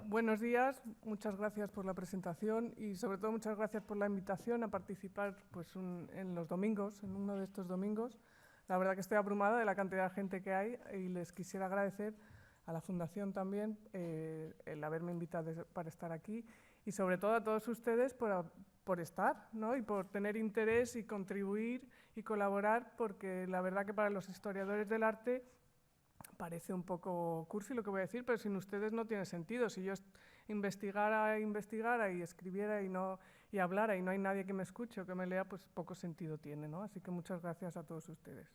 buenos días. Muchas gracias por la presentación y sobre todo muchas gracias por la invitación a participar en los domingos, en uno de estos domingos. La verdad que estoy abrumada de la cantidad de gente que hay y les quisiera agradecer a la Fundación también el haberme invitado para estar aquí y sobre todo a todos ustedes por estar, ¿no? Y por tener interés y contribuir y colaborar, porque la verdad que para los historiadores del arte parece un poco cursi lo que voy a decir, pero sin ustedes no tiene sentido. Si yo investigara y escribiera y hablara y no hay nadie que me escuche o que me lea, pues poco sentido tiene, ¿no? Así que muchas gracias a todos ustedes.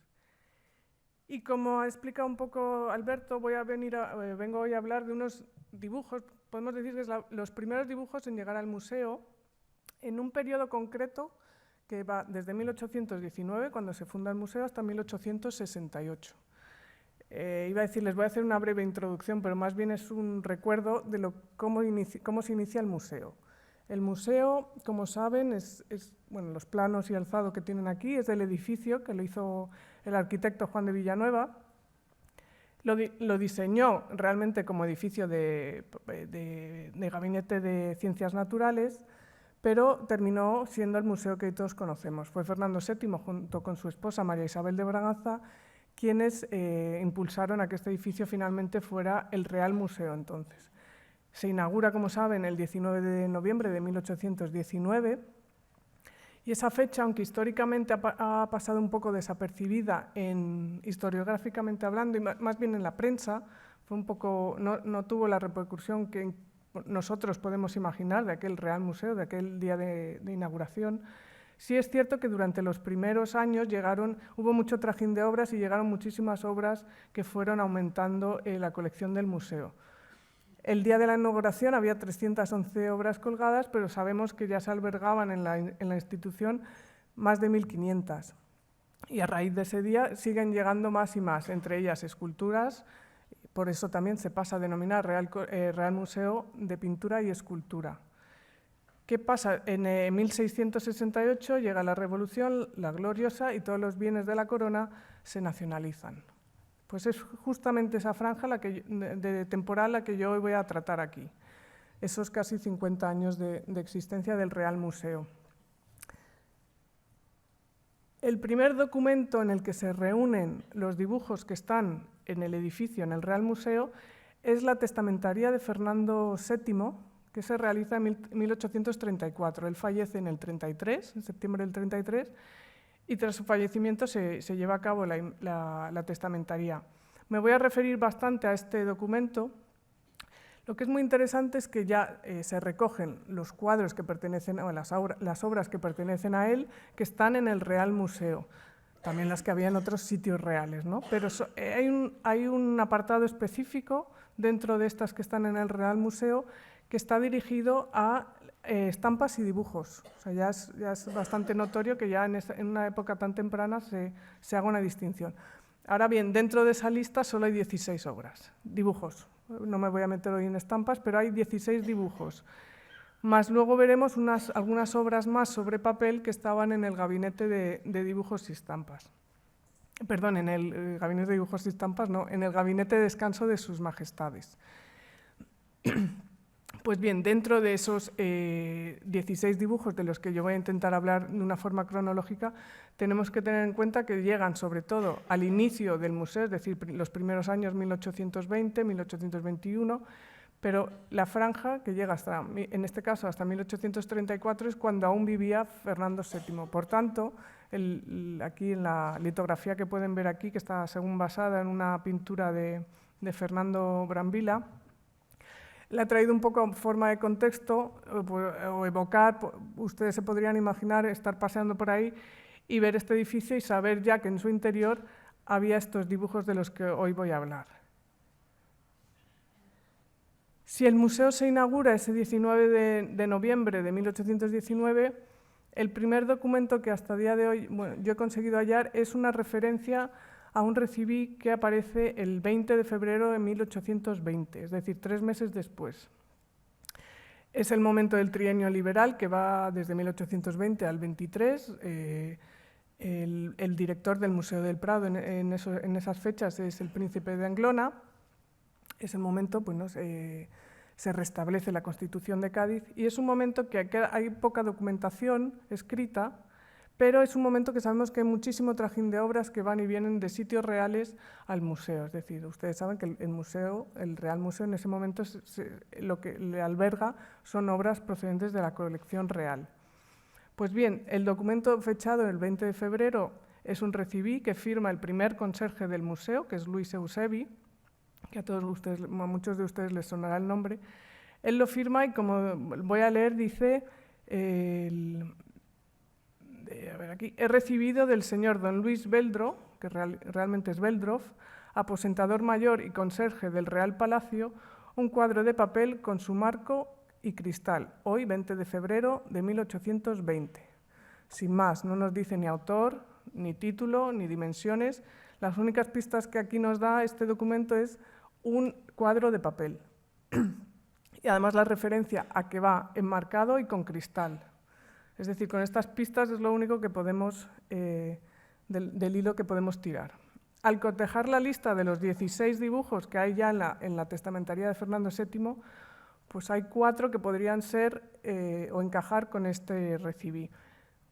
Y como ha explicado un poco Alberto, vengo hoy a hablar de unos dibujos, podemos decir que es los primeros dibujos en llegar al museo en un periodo concreto que va desde 1819, cuando se funda el museo, hasta 1868. Iba a decir, les voy a hacer una breve introducción, pero más bien es un recuerdo de cómo se inicia el museo. El museo, como saben, bueno, los planos y alzado que tienen aquí es del edificio que lo hizo el arquitecto Juan de Villanueva. Lo diseñó realmente como edificio de gabinete de ciencias naturales, pero terminó siendo el museo que todos conocemos. Fue Fernando VII, junto con su esposa María Isabel de Braganza, quienes impulsaron a que este edificio finalmente fuera el Real Museo entonces. Se inaugura, como saben, el 19 de noviembre de 1819 y esa fecha, aunque históricamente ha pasado un poco desapercibida historiográficamente hablando y más bien en la prensa, no tuvo la repercusión que nosotros podemos imaginar de aquel Real Museo, de aquel día de inauguración. Sí es cierto que durante los primeros años hubo mucho trajín de obras y llegaron muchísimas obras que fueron aumentando la colección del museo. El día de la inauguración había 311 obras colgadas, pero sabemos que ya se albergaban en la institución más de 1.500. Y a raíz de ese día siguen llegando más y más, entre ellas esculturas, por eso también se pasa a denominar Real Museo de Pintura y Escultura. ¿Qué pasa? En 1668 llega la Revolución, la Gloriosa, y todos los bienes de la corona se nacionalizan. Pues es justamente esa franja temporal la que yo hoy voy a tratar aquí, esos casi 50 años de existencia del Real Museo. El primer documento en el que se reúnen los dibujos que están en el edificio, en el Real Museo, es la testamentaría de Fernando VII, que se realiza en 1834. Él fallece en septiembre del 33, y tras su fallecimiento se lleva a cabo la testamentaría. Me voy a referir bastante a este documento. Lo que es muy interesante es que ya se recogen los cuadros que pertenecen, o las obras que pertenecen a él, que están en el Real Museo, también las que había en otros sitios reales, ¿no? Pero hay un apartado específico dentro de estas que están en el Real Museo que está dirigido a estampas y dibujos. O sea, ya es bastante notorio que ya en una época tan temprana se haga una distinción. Ahora bien, dentro de esa lista solo hay 16 obras, dibujos. No me voy a meter hoy en estampas, pero hay 16 dibujos. Más luego veremos algunas obras más sobre papel que estaban en el gabinete de dibujos y estampas. Perdón, en el gabinete de dibujos y estampas, no, en el gabinete de descanso de sus majestades. Pues bien, dentro de esos 16 dibujos de los que yo voy a intentar hablar de una forma cronológica, tenemos que tener en cuenta que llegan sobre todo al inicio del museo, es decir, los primeros años 1820, 1821, pero la franja que llega en este caso hasta 1834 es cuando aún vivía Fernando VII. Por tanto, aquí en la litografía que pueden ver aquí, que está según basada en una pintura de Fernando Brambilla, la he traído un poco en forma de contexto o evocar, ustedes se podrían imaginar estar paseando por ahí y ver este edificio y saber ya que en su interior había estos dibujos de los que hoy voy a hablar. Si el museo se inaugura ese 19 de noviembre de 1819, el primer documento que hasta el día de hoy yo he conseguido hallar es una referencia a un recibí que aparece el 20 de febrero de 1820, es decir, 3 meses después. Es el momento del trienio liberal que va desde 1820 al 23. El director del Museo del Prado en esas fechas es el príncipe de Anglona. Es el momento, pues, se restablece la Constitución de Cádiz, y es un momento que hay poca documentación escrita, pero es un momento que sabemos que hay muchísimo trajín de obras que van y vienen de sitios reales al museo. Es decir, ustedes saben que el Real Museo en ese momento lo que le alberga son obras procedentes de la colección real. Pues bien, el documento fechado el 20 de febrero es un recibí que firma el primer conserje del museo, que es Luis Eusebi, que a muchos de ustedes les sonará el nombre. Él lo firma y, como voy a leer, dice... a ver aquí, he recibido del señor don Luis Beldro, que realmente es Beldroff, aposentador mayor y conserje del Real Palacio, un cuadro de papel con su marco y cristal, hoy 20 de febrero de 1820. Sin más, no nos dice ni autor, ni título, ni dimensiones. Las únicas pistas que aquí nos da este documento es un cuadro de papel. Y además la referencia a que va enmarcado y con cristal. Es decir, con estas pistas es lo único que podemos, del hilo que podemos tirar. Al cotejar la lista de los 16 dibujos que hay ya en la testamentaría de Fernando VII, pues hay 4 que podrían ser o encajar con este recibí.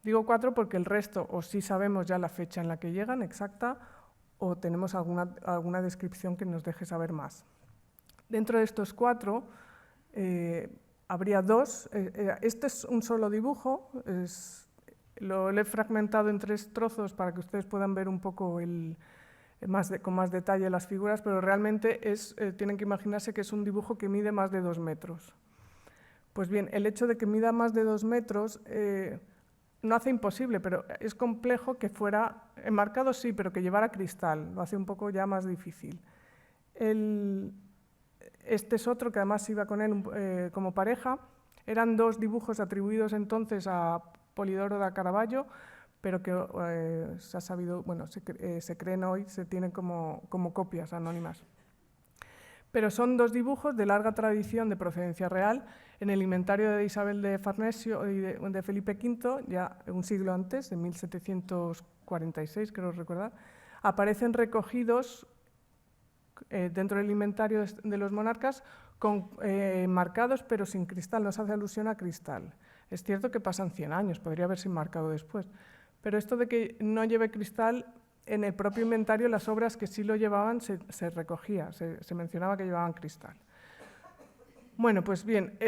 Digo 4 porque el resto o sí sabemos ya la fecha en la que llegan exacta o tenemos alguna descripción que nos deje saber más. Dentro de estos 4, habría 2, este es un solo dibujo, lo he fragmentado en 3 trozos para que ustedes puedan ver un poco con más detalle las figuras, pero realmente tienen que imaginarse que es un dibujo que mide más de 2 metros. Pues bien, el hecho de que mida más de 2 metros no hace imposible, pero es complejo que fuera enmarcado, sí, pero que llevara cristal, lo hace un poco ya más difícil. Este es otro que además iba con él como pareja. Eran 2 dibujos atribuidos entonces a Polidoro da Caravaggio, pero que se ha sabido, bueno, se creen hoy, se tienen como copias anónimas. Pero son 2 dibujos de larga tradición de procedencia real. En el inventario de Isabel de Farnesio y de Felipe V, ya un siglo antes, en 1746, creo recordar, aparecen recogidos dentro del inventario de los monarcas marcados pero sin cristal, no se hace alusión a cristal. Es cierto que pasan 100 años, podría haberse marcado después, pero esto de que no lleve cristal, en el propio inventario las obras que sí lo llevaban se recogía, se mencionaba que llevaban cristal. Bueno, pues bien,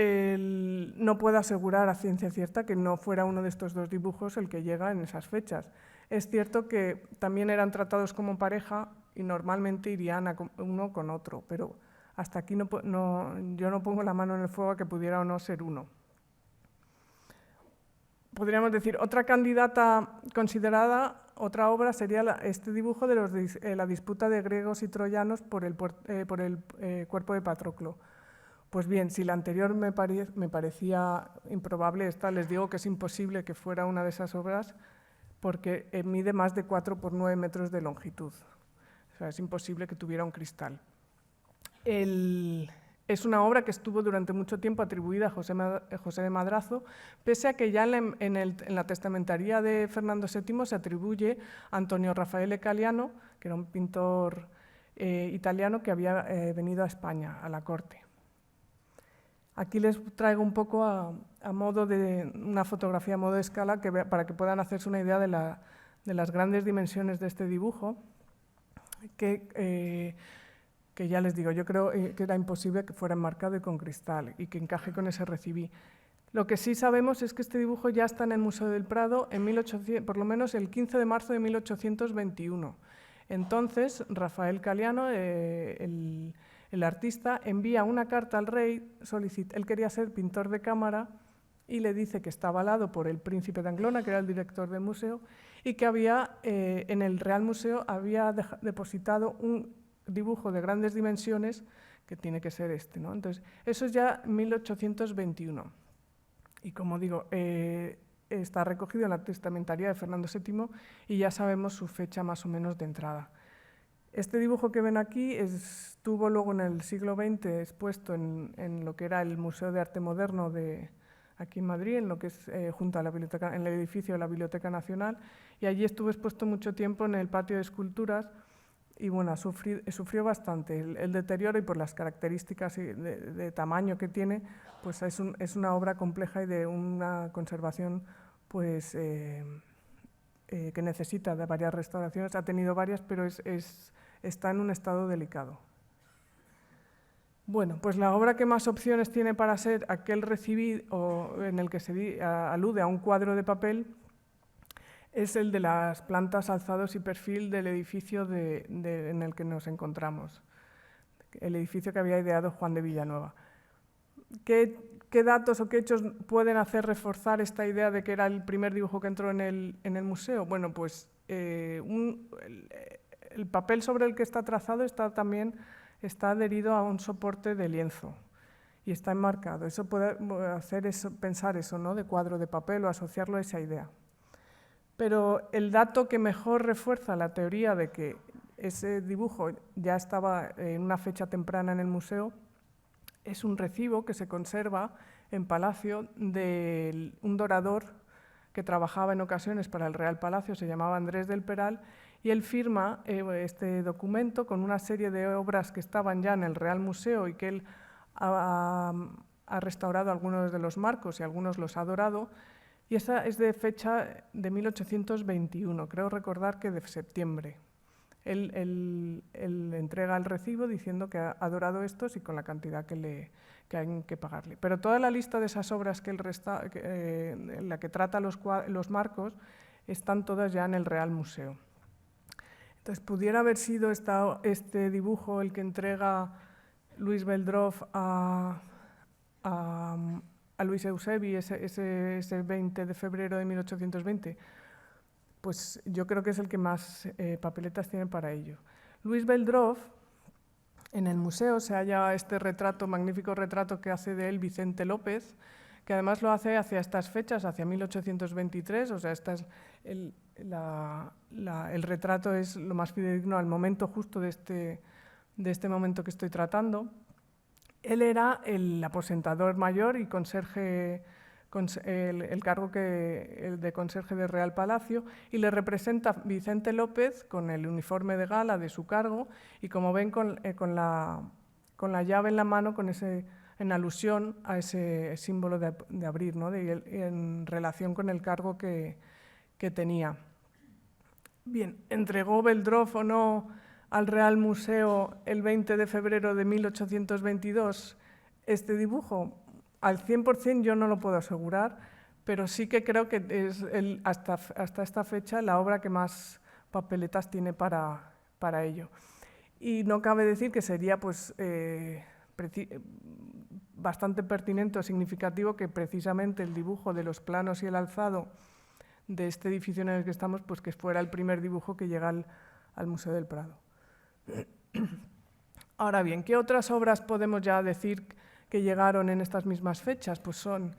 no puedo asegurar a ciencia cierta que no fuera uno de estos 2 dibujos el que llega en esas fechas. Es cierto que también eran tratados como pareja y normalmente irían uno con otro, pero hasta aquí yo no pongo la mano en el fuego a que pudiera o no ser uno. Podríamos decir, otra candidata considerada, otra obra sería este dibujo de la disputa de griegos y troyanos por el cuerpo de Patroclo. Pues bien, si la anterior me parecía improbable, esta les digo que es imposible que fuera una de esas obras porque mide más de 4 por 9 metros de longitud. O sea, es imposible que tuviera un cristal. Es una obra que estuvo durante mucho tiempo atribuida a José de Madrazo, pese a que ya en la testamentaría de Fernando VII se atribuye a Antonio Raffaele Caliano, que era un pintor italiano que había venido a España, a la corte. Aquí les traigo un poco a modo de una fotografía a modo de escala para que puedan hacerse una idea de las grandes dimensiones de este dibujo, que ya les digo, yo creo que era imposible que fuera enmarcado y con cristal y que encaje con ese recibí. Lo que sí sabemos es que este dibujo ya está en el Museo del Prado por lo menos el 15 de marzo de 1821. Entonces, Rafael Caliano, el artista, envía una carta al rey, él quería ser pintor de cámara y le dice que está avalado por el príncipe de Anglona, que era el director del museo, y que en el Real Museo había depositado un dibujo de grandes dimensiones, que tiene que ser este, ¿no? Entonces, eso es ya 1821. Y como digo, está recogido en la testamentaría de Fernando VII y ya sabemos su fecha más o menos de entrada. Este dibujo que ven aquí estuvo luego en el siglo XX expuesto en lo que era el Museo de Arte Moderno aquí en Madrid, en lo que es junto a en el edificio de la Biblioteca Nacional, y allí estuvo expuesto mucho tiempo en el patio de esculturas, bueno, sufrió bastante el deterioro, y por las características de tamaño que tiene, pues es una obra compleja y de una conservación pues, que necesita de varias restauraciones. Ha tenido varias, pero está en un estado delicado. Bueno, pues la obra que más opciones tiene para ser aquel recibido, en el que se alude a un cuadro de papel, es el de las plantas, alzados y perfil del edificio en el que nos encontramos, el edificio que había ideado Juan de Villanueva. ¿Qué datos o qué hechos pueden hacer reforzar esta idea de que era el primer dibujo que entró en el museo? Bueno, pues el papel sobre el que está trazado está adherido a un soporte de lienzo y está enmarcado. Eso puede hacer pensar eso, ¿no?, de cuadro de papel, o asociarlo a esa idea. Pero el dato que mejor refuerza la teoría de que ese dibujo ya estaba en una fecha temprana en el museo es un recibo que se conserva en Palacio de un dorador que trabajaba en ocasiones para el Real Palacio, se llamaba Andrés del Peral, y él firma este documento con una serie de obras que estaban ya en el Real Museo y que él ha restaurado algunos de los marcos y algunos los ha dorado. Y esa es de fecha de 1821, creo recordar que de septiembre. Él entrega el recibo diciendo que ha dorado estos y con la cantidad que hay que pagarle. Pero toda la lista de esas obras en la que trata los marcos están todas ya en el Real Museo. Entonces, pudiera haber sido este dibujo el que entrega Luis Beldroff a Luis Eusebi ese 20 de febrero de 1820, pues yo creo que es el que más papeletas tiene para ello. Luis Beldroff, en el museo se halla este magnífico retrato que hace de él Vicente López, que además lo hace hacia estas fechas, hacia 1823, o sea, el retrato es lo más fidedigno al momento justo de este momento que estoy tratando. Él era el aposentador mayor y conserje, el cargo de conserje del Real Palacio, y le representa Vicente López con el uniforme de gala de su cargo y, como ven, con la llave en la mano, en alusión a ese símbolo de abrir, ¿no?, en relación con el cargo que tenía. Bien, ¿entregó Beldroff o no al Real Museo el 20 de febrero de 1822 este dibujo? Al 100% yo no lo puedo asegurar, pero sí que creo que es hasta esta fecha la obra que más papeletas tiene para ello. Y no cabe decir que sería pues, bastante pertinente o significativo que precisamente el dibujo de los planos y el alzado de este edificio en el que estamos, pues que fuera el primer dibujo que llega al Museo del Prado. Ahora bien, ¿qué otras obras podemos ya decir que llegaron en estas mismas fechas? Pues son,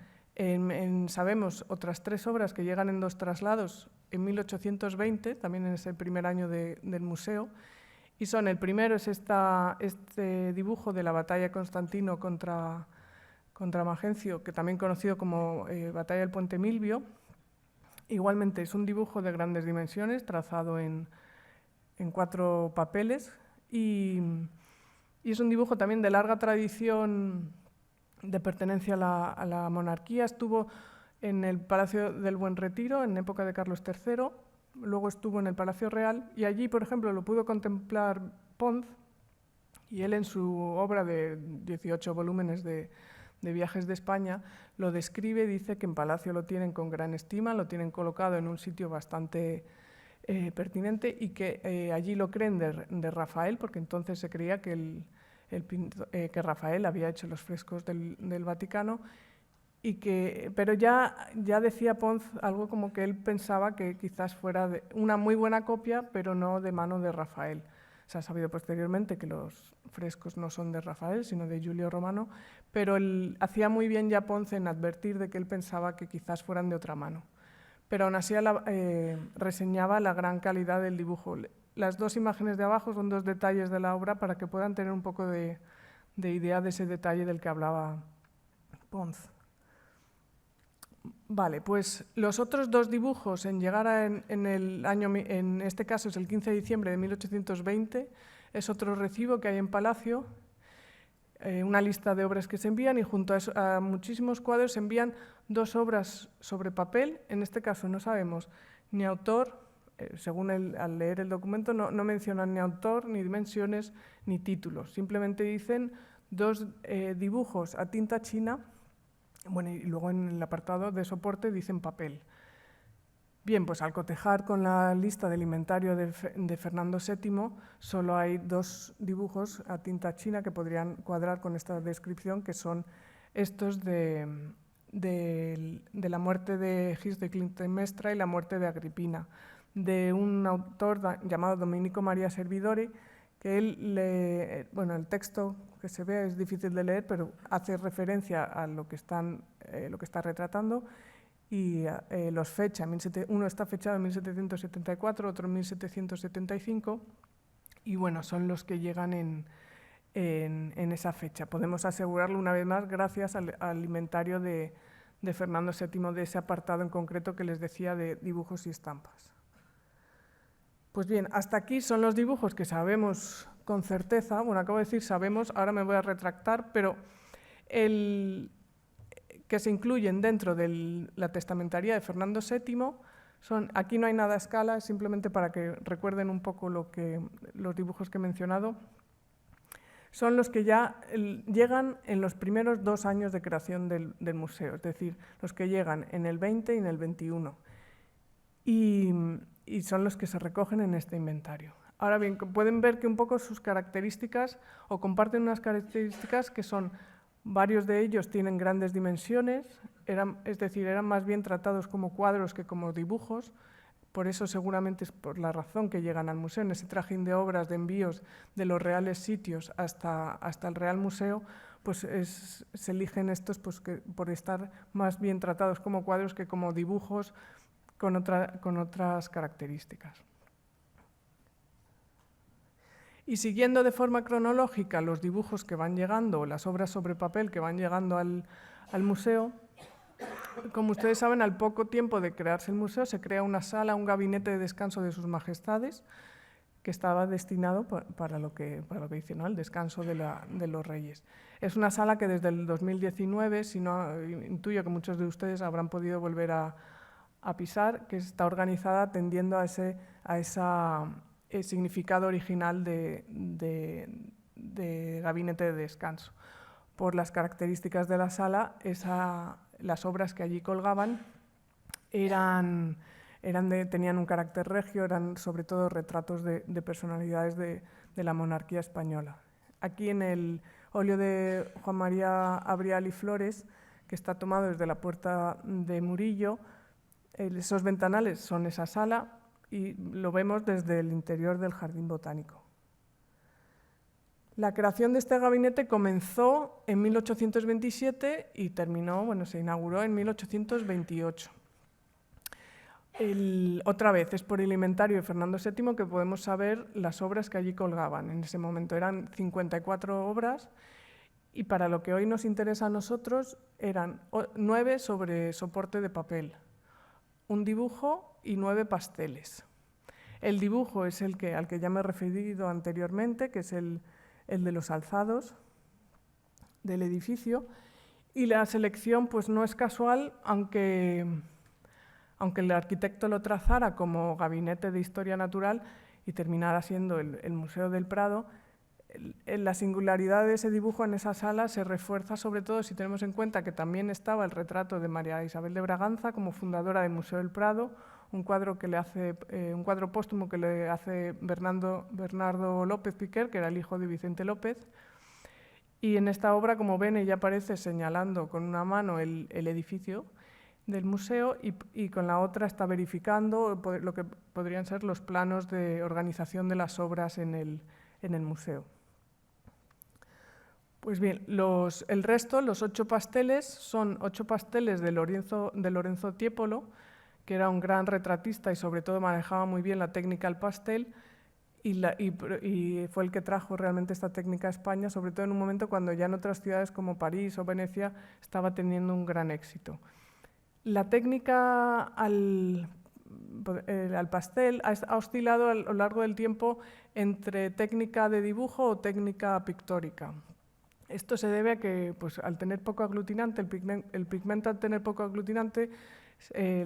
sabemos, otras 3 obras que llegan en 2 traslados en 1820, también en ese primer año del museo, y son, el primero es este dibujo de la batalla de Constantino contra Magencio, que también conocido como Batalla del Puente Milvio. Igualmente es un dibujo de grandes dimensiones, trazado en 4 papeles, y es un dibujo también de larga tradición de pertenencia a la monarquía. Estuvo en el Palacio del Buen Retiro en época de Carlos III, luego estuvo en el Palacio Real, y allí, por ejemplo, lo pudo contemplar Pons, y él, en su obra de 18 volúmenes de viajes de España, lo describe. Dice que en Palacio lo tienen con gran estima, lo tienen colocado en un sitio bastante pertinente, y que allí lo creen de Rafael, porque entonces se creía que Rafael había hecho los frescos del Vaticano, pero ya decía Pons algo como que él pensaba que quizás fuera una muy buena copia, pero no de mano de Rafael. Se ha sabido posteriormente que los frescos no son de Rafael, sino de Giulio Romano, pero él hacía muy bien ya Pons en advertir de que él pensaba que quizás fueran de otra mano. Pero aún así reseñaba la gran calidad del dibujo. Las 2 imágenes de abajo son 2 detalles de la obra para que puedan tener un poco de idea de ese detalle del que hablaba Pons. Vale, pues los otros dos dibujos en llegar en el año, en este caso es el 15 de diciembre de 1820, es otro recibo que hay en Palacio, una lista de obras que se envían y junto a muchísimos cuadros se envían dos obras sobre papel. En este caso no sabemos ni autor, según al leer el documento no mencionan ni autor, ni dimensiones, ni títulos. Simplemente dicen dos dibujos a tinta china, bueno, y luego en el apartado de soporte dicen papel. Bien, pues al cotejar con la lista del inventario de Fernando VII, solo hay dos dibujos a tinta china que podrían cuadrar con esta descripción, que son estos de la muerte de Gis de Clitemnestra y la muerte de Agripina, de un autor llamado Domenico Maria Servidori, que él, bueno, el texto que se ve es difícil de leer, pero hace referencia a lo que está retratando, y los fecha. Uno está fechado en 1774, otro en 1775, y bueno, son los que llegan en esa fecha. Podemos asegurarlo una vez más gracias al inventario de Fernando VII, de ese apartado en concreto que les decía de dibujos y estampas. Pues bien, hasta aquí son los dibujos que sabemos con certeza. Bueno, acabo de decir sabemos, ahora me voy a retractar, pero que se incluyen dentro de la testamentaría de Fernando VII, aquí no hay nada a escala, es simplemente para que recuerden un poco los dibujos que he mencionado, son los que ya llegan en los primeros 2 años de creación del museo, es decir, los que llegan en el 20 y en el 21, y son los que se recogen en este inventario. Ahora bien, pueden ver que un poco sus características, o comparten unas características que son: varios de ellos tienen grandes dimensiones, es decir, eran más bien tratados como cuadros que como dibujos, por eso seguramente es por la razón que llegan al museo. En ese trajín de obras, de envíos de los reales sitios hasta el Real Museo, pues se eligen estos pues, por estar más bien tratados como cuadros que como dibujos con otras características. Y siguiendo de forma cronológica los dibujos que van llegando, las obras sobre papel que van llegando al museo, como ustedes saben, al poco tiempo de crearse el museo se crea una sala, un gabinete de descanso de sus majestades, que estaba destinado para lo que dice, ¿no?, el descanso de los reyes. Es una sala que desde el 2019, si no, intuyo que muchos de ustedes habrán podido volver a pisar, que está organizada atendiendo a ese significado original de gabinete de descanso. Por las características de la sala, las obras que allí colgaban tenían un carácter regio, eran sobre todo retratos de personalidades de la monarquía española. Aquí en el óleo de Juan María Abrial y Flores, que está tomado desde la Puerta de Murillo, esos ventanales son esa sala, y lo vemos desde el interior del Jardín Botánico. La creación de este gabinete comenzó en 1827 y se inauguró en 1828. Otra vez, es por el inventario de Fernando VII que podemos saber las obras que allí colgaban. En ese momento eran 54 obras, y para lo que hoy nos interesa a nosotros eran 9 sobre soporte de papel, un dibujo y 9 pasteles. El dibujo es al que ya me he referido anteriormente, que es el de los alzados del edificio, y la selección pues no es casual, aunque el arquitecto lo trazara como gabinete de historia natural y terminara siendo el Museo del Prado. La singularidad de ese dibujo en esa sala se refuerza sobre todo si tenemos en cuenta que también estaba el retrato de María Isabel de Braganza como fundadora del Museo del Prado, un cuadro póstumo que le hace Bernardo López Piquer, que era el hijo de Vicente López. Y en esta obra, como ven, ella aparece señalando con una mano el edificio del museo y con la otra está verificando lo que podrían ser los planos de organización de las obras en el museo. Pues bien, el resto, los 8 pasteles, son 8 pasteles de Lorenzo Tiepolo, que era un gran retratista y sobre todo manejaba muy bien la técnica del pastel, y fue el que trajo realmente esta técnica a España, sobre todo en un momento cuando ya en otras ciudades como París o Venecia estaba teniendo un gran éxito. La técnica al pastel ha oscilado a lo largo del tiempo entre técnica de dibujo o técnica pictórica. Esto se debe a que, pues, al tener poco aglutinante, el pigmento al tener poco aglutinante, se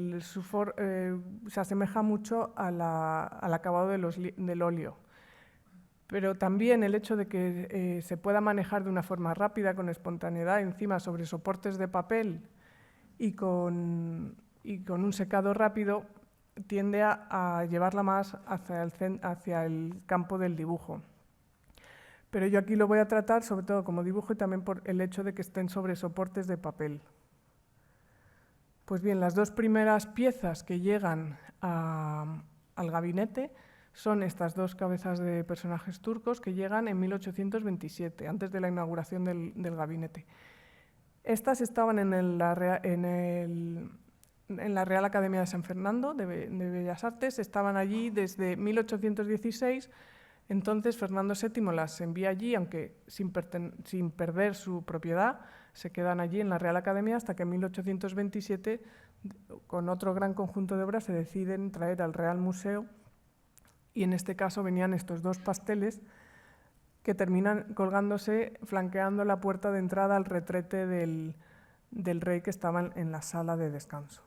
asemeja mucho al acabado del óleo. Pero también el hecho de que se pueda manejar de una forma rápida, con espontaneidad, encima sobre soportes de papel y con un secado rápido, tiende a llevarla más hacia el campo del dibujo. Pero yo aquí lo voy a tratar sobre todo como dibujo y también por el hecho de que estén sobre soportes de papel. Pues bien, las dos primeras piezas que llegan al gabinete son estas dos cabezas de personajes turcos que llegan en 1827, antes de la inauguración del gabinete. Estas estaban en la Real Academia de San Fernando de Bellas Artes, estaban allí desde 1816. Entonces Fernando VII las envía allí, aunque sin perder su propiedad, se quedan allí en la Real Academia hasta que en 1827, con otro gran conjunto de obras, se deciden traer al Real Museo, y en este caso venían estos dos pasteles que terminan colgándose, flanqueando la puerta de entrada al retrete del rey que estaba en la sala de descanso.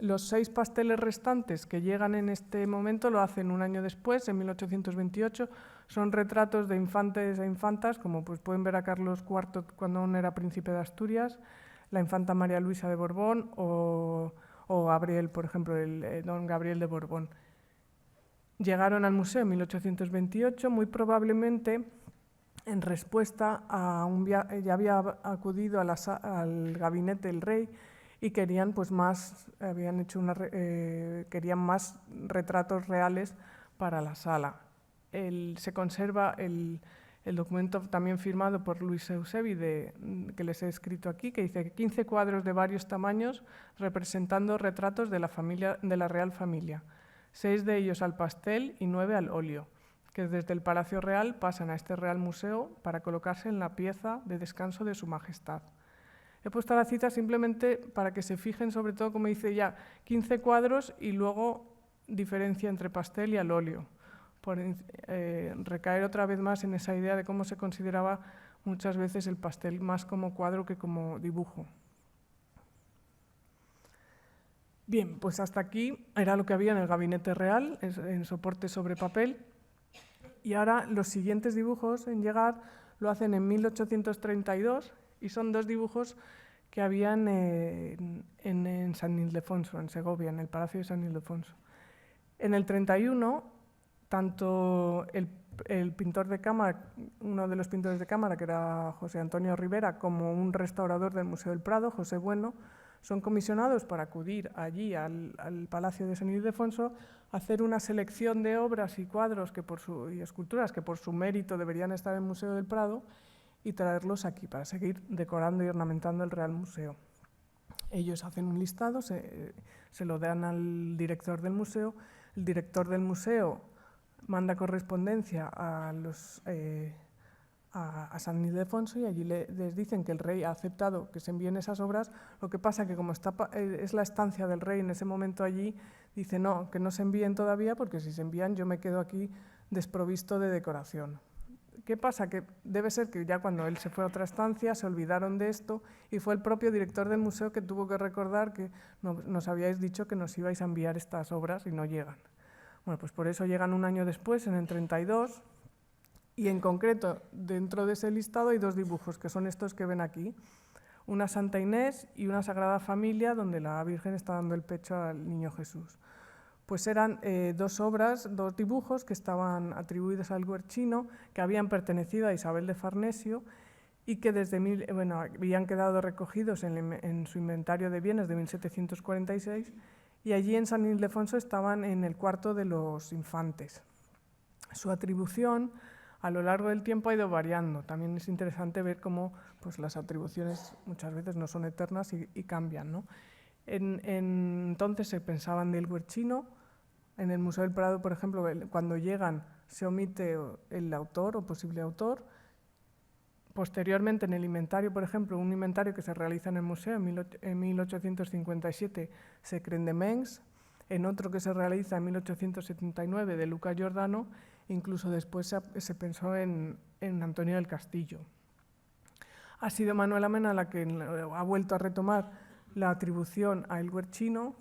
Los 6 pasteles restantes que llegan en este momento lo hacen un año después, en 1828. Son retratos de infantes e infantas, como pues pueden ver a Carlos IV cuando aún era príncipe de Asturias, la infanta María Luisa de Borbón o Gabriel, por ejemplo, el don Gabriel de Borbón. Llegaron al museo en 1828, muy probablemente en respuesta a ya había acudido al gabinete del rey y querían pues querían más retratos reales para la sala. Se conserva el documento también firmado por Luis Eusebi, que les he escrito aquí, que dice 15 cuadros de varios tamaños representando retratos de la Real Familia, 6 de ellos al pastel y 9 al óleo, que desde el Palacio Real pasan a este Real Museo para colocarse en la pieza de descanso de Su Majestad. He puesto la cita simplemente para que se fijen, sobre todo, como dice ya, 15 cuadros y luego diferencia entre pastel y al óleo, por recaer otra vez más en esa idea de cómo se consideraba muchas veces el pastel más como cuadro que como dibujo. Bien, pues hasta aquí era lo que había en el gabinete real, en soporte sobre papel, y ahora los siguientes dibujos en llegar lo hacen en 1832, y son 2 dibujos que habían en San Ildefonso, en Segovia, en el Palacio de San Ildefonso. En el 31, tanto el pintor de cámara, uno de los pintores de cámara, que era José Antonio Rivera, como un restaurador del Museo del Prado, José Bueno, son comisionados para acudir allí al Palacio de San Ildefonso a hacer una selección de obras y cuadros y esculturas que por su mérito deberían estar en el Museo del Prado, y traerlos aquí para seguir decorando y ornamentando el Real Museo. Ellos hacen un listado, se lo dan al director del museo. El director del museo manda correspondencia a San Ildefonso, y allí les dicen que el rey ha aceptado que se envíen esas obras. Lo que pasa que como es la estancia del rey en ese momento allí, dice no, que no se envíen todavía, porque si se envían yo me quedo aquí desprovisto de decoración. ¿Qué pasa? Que debe ser que ya cuando él se fue a otra estancia se olvidaron de esto, y fue el propio director del museo que tuvo que recordar que nos habíais dicho que nos ibais a enviar estas obras y no llegan. Bueno, pues por eso llegan un año después, en el 32, y en concreto dentro de ese listado hay 2 dibujos, que son estos que ven aquí, una Santa Inés y una Sagrada Familia donde la Virgen está dando el pecho al Niño Jesús. Pues eran 2 obras, 2 dibujos que estaban atribuidos al Guercino, que habían pertenecido a Isabel de Farnesio y que habían quedado recogidos en su inventario de bienes de 1746, y allí en San Ildefonso estaban en el cuarto de los infantes. Su atribución a lo largo del tiempo ha ido variando. También es interesante ver cómo pues, las atribuciones muchas veces no son eternas y cambian, ¿no? Entonces se pensaban del Guercino. En el Museo del Prado, por ejemplo, cuando llegan se omite el autor o posible autor. Posteriormente, en el inventario, por ejemplo, un inventario que se realiza en el museo en 1857 se creen de Mengs, en otro que se realiza en 1879 de Luca Giordano, incluso después se pensó en Antonio del Castillo. Ha sido Manuela Mena la que ha vuelto a retomar la atribución a El Guercino.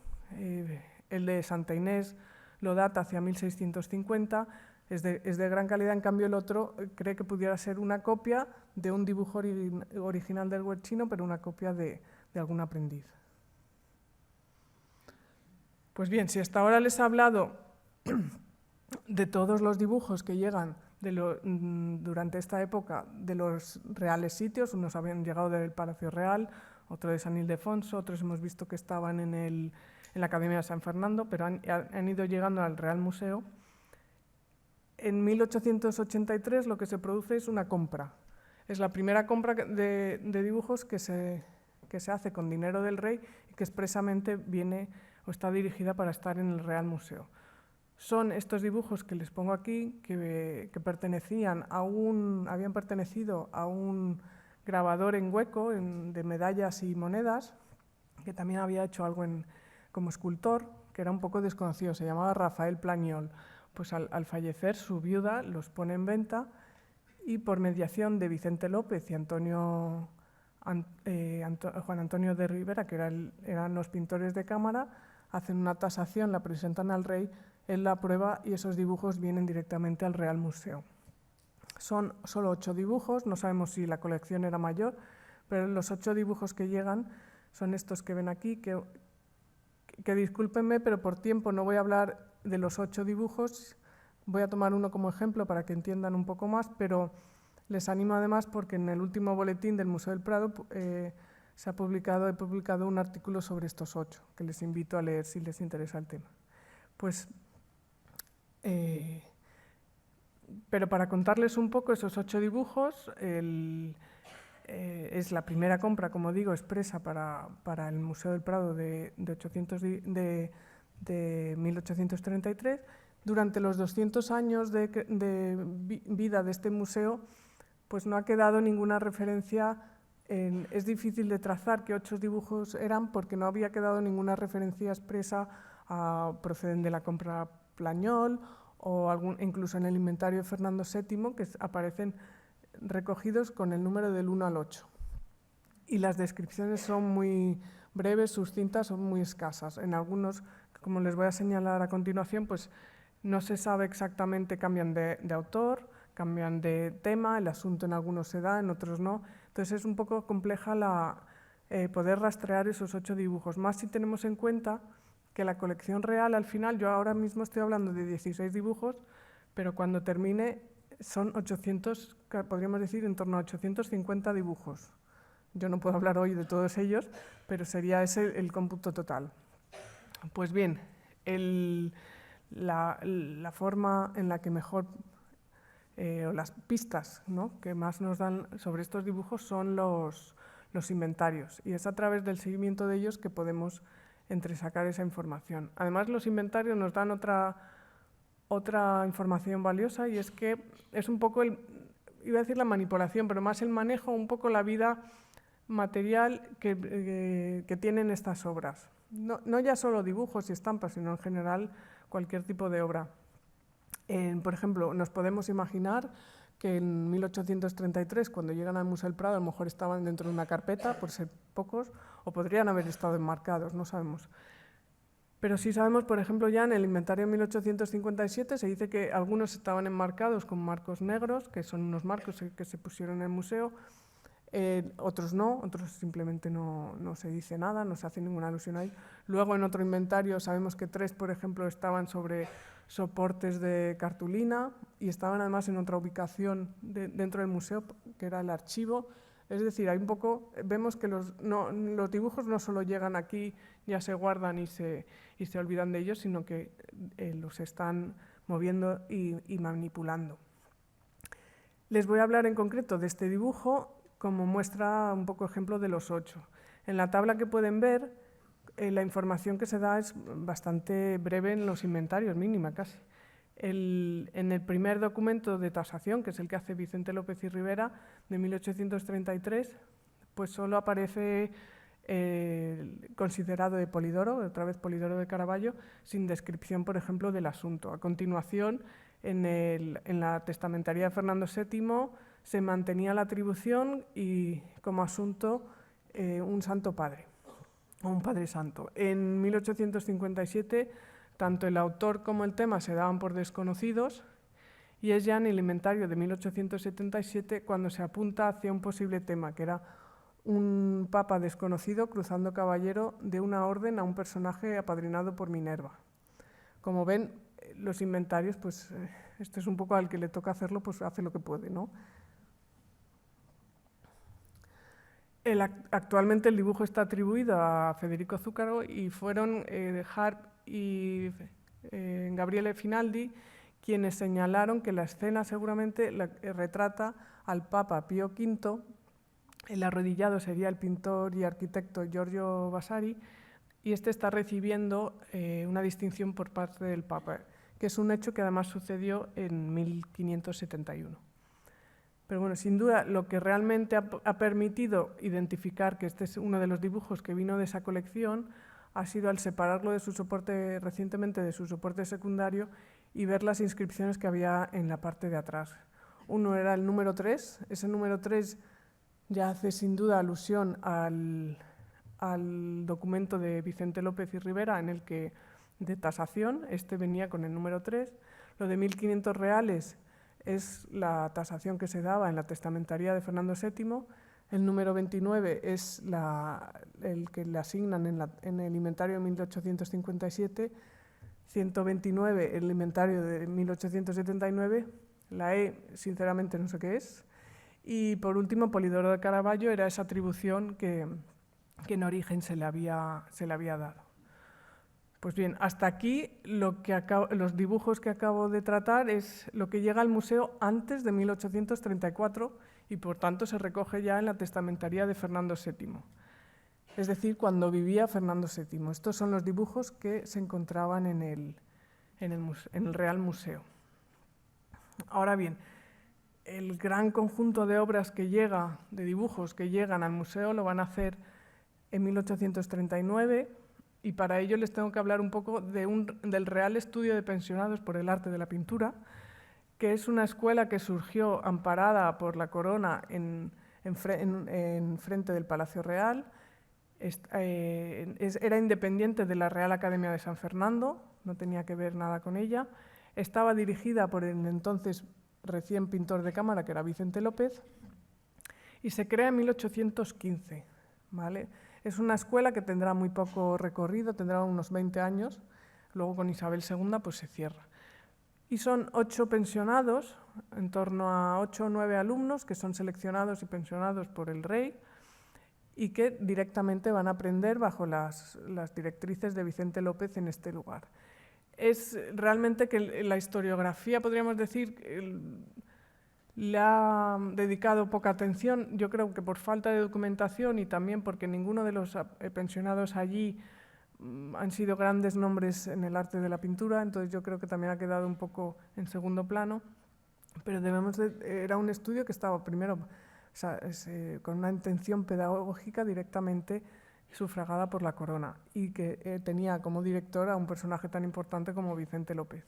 El de Santa Inés lo data hacia 1650, es de gran calidad. En cambio el otro cree que pudiera ser una copia de un dibujo original del Guercino, pero una copia de algún aprendiz. Pues bien, si hasta ahora les he hablado de todos los dibujos que llegan durante esta época de los reales sitios, unos habían llegado del Palacio Real, otro de San Ildefonso, otros hemos visto que estaban en la Academia de San Fernando, pero han ido llegando al Real Museo. En 1883 lo que se produce es una compra. Es la primera compra de dibujos que se hace con dinero del rey y que expresamente viene o está dirigida para estar en el Real Museo. Son estos dibujos que les pongo aquí, que habían pertenecido a un grabador en hueco de medallas y monedas, que también había hecho algo como escultor, que era un poco desconocido, se llamaba Rafael Plañol. Pues al fallecer su viuda los pone en venta y por mediación de Vicente López y Juan Antonio de Rivera, que eran los pintores de cámara, hacen una tasación, la presentan al rey, él la aprueba y esos dibujos vienen directamente al Real Museo. Son solo 8 dibujos, no sabemos si la colección era mayor, pero los 8 dibujos que llegan son estos que ven aquí, que discúlpenme, pero por tiempo no voy a hablar de los 8 dibujos, voy a tomar uno como ejemplo para que entiendan un poco más, pero les animo además porque en el último boletín del Museo del Prado he publicado un artículo sobre estos 8, que les invito a leer si les interesa el tema. Pues, pero para contarles un poco esos 8 dibujos, es la primera compra, como digo, expresa para el Museo del Prado de 1833. Durante los 200 años de vida de este museo, pues no ha quedado ninguna referencia. Es difícil de trazar qué 8 dibujos eran porque no había quedado ninguna referencia expresa proceden de la compra Plañol o incluso en el inventario de Fernando VII, que aparecen recogidos con el número del 1 al 8. Y las descripciones son muy breves, sucintas, son muy escasas. En algunos, como les voy a señalar a continuación, pues no se sabe exactamente, cambian de autor, cambian de tema, el asunto en algunos se da, en otros no. Entonces es un poco compleja poder rastrear esos 8 dibujos, más si tenemos en cuenta que la colección real al final, yo ahora mismo estoy hablando de 16 dibujos, pero cuando termine son 800, podríamos decir en torno a 850 dibujos. Yo no puedo hablar hoy de todos ellos, pero sería ese el cómputo total. Pues bien, la forma en la que mejor, o las pistas, ¿no?, que más nos dan sobre estos dibujos son los inventarios, y es a través del seguimiento de ellos que podemos entresacar esa información. Además, los inventarios nos dan otra información valiosa, y es que es un poco, iba a decir la manipulación, pero más el manejo, un poco la vida material que tienen estas obras. No ya solo dibujos y estampas, sino en general cualquier tipo de obra. Por ejemplo, nos podemos imaginar que en 1833, cuando llegan al Museo del Prado, a lo mejor estaban dentro de una carpeta, por ser pocos, o podrían haber estado enmarcados, no sabemos. Pero sí sabemos, por ejemplo, ya en el inventario de 1857 se dice que algunos estaban enmarcados con marcos negros, que son unos marcos que se pusieron en el museo, otros no, otros simplemente no se dice nada, no se hace ninguna alusión ahí. Luego en otro inventario sabemos que 3, por ejemplo, estaban sobre soportes de cartulina y estaban además en otra ubicación dentro del museo, que era el archivo. Es decir, hay un poco, vemos que los dibujos no solo llegan aquí, ya se guardan y se olvidan de ellos, sino que los están moviendo y manipulando. Les voy a hablar en concreto de este dibujo como muestra un poco ejemplo de los 8. En la tabla que pueden ver, la información que se da es bastante breve en los inventarios, mínima casi. En el primer documento de tasación, que es el que hace Vicente López y Rivera, de 1833, pues solo aparece considerado de Polidoro, otra vez Polidoro de Caravaggio, sin descripción, por ejemplo, del asunto. A continuación, en la testamentaría de Fernando VII se mantenía la atribución y como asunto un santo padre, o un padre santo. En 1857, tanto el autor como el tema se daban por desconocidos y es ya en el inventario de 1877 cuando se apunta hacia un posible tema, que era un papa desconocido cruzando caballero de una orden a un personaje apadrinado por Minerva. Como ven, los inventarios, pues esto es un poco al que le toca hacerlo, pues hace lo que puede, ¿no? Actualmente el dibujo está atribuido a Federico Zúcaro y fueron Harp y Gabriele Finaldi quienes señalaron que la escena seguramente retrata al Papa Pío V. El arrodillado sería el pintor y arquitecto Giorgio Vasari y este está recibiendo una distinción por parte del Papa, que es un hecho que además sucedió en 1571. Pero bueno, sin duda, lo que realmente ha permitido identificar que este es uno de los dibujos que vino de esa colección ha sido al separarlo de su soporte recientemente de su soporte secundario y ver las inscripciones que había en la parte de atrás. Uno era el número 3, ese número 3 ya hace sin duda alusión al documento de Vicente López y Rivera en el que de tasación, este venía con el número 3, lo de 1.500 reales es la tasación que se daba en la testamentaría de Fernando VII, el número 29 es el que le asignan en el inventario de 1857, 129 el inventario de 1879, la E sinceramente no sé qué es, y por último Polidoro de Caravaggio era esa atribución que en origen se le había dado. Pues bien, hasta aquí los dibujos que acabo de tratar es lo que llega al museo antes de 1834 y por tanto se recoge ya en la testamentaría de Fernando VII, es decir, cuando vivía Fernando VII. Estos son los dibujos que se encontraban en el Real Museo. Ahora bien, el gran conjunto de obras de dibujos que llegan al museo lo van a hacer en 1839, y para ello les tengo que hablar un poco del Real Estudio de Pensionados por el Arte de la Pintura, que es una escuela que surgió amparada por la corona en frente del Palacio Real. Era independiente de la Real Academia de San Fernando, no tenía que ver nada con ella. Estaba dirigida por el entonces recién pintor de cámara, que era Vicente López, y se crea en 1815, ¿vale? Es una escuela que tendrá muy poco recorrido, tendrá unos 20 años, luego con Isabel II pues se cierra. Y son 8 pensionados, en torno a 8 o 9 alumnos que son seleccionados y pensionados por el rey y que directamente van a aprender bajo las directrices de Vicente López en este lugar. Es realmente que la historiografía, podríamos decir, le ha dedicado poca atención, yo creo que por falta de documentación y también porque ninguno de los pensionados allí han sido grandes nombres en el arte de la pintura, entonces yo creo que también ha quedado un poco en segundo plano, pero era un estudio que estaba primero con una intención pedagógica directamente sufragada por la corona y que tenía como director a un personaje tan importante como Vicente López.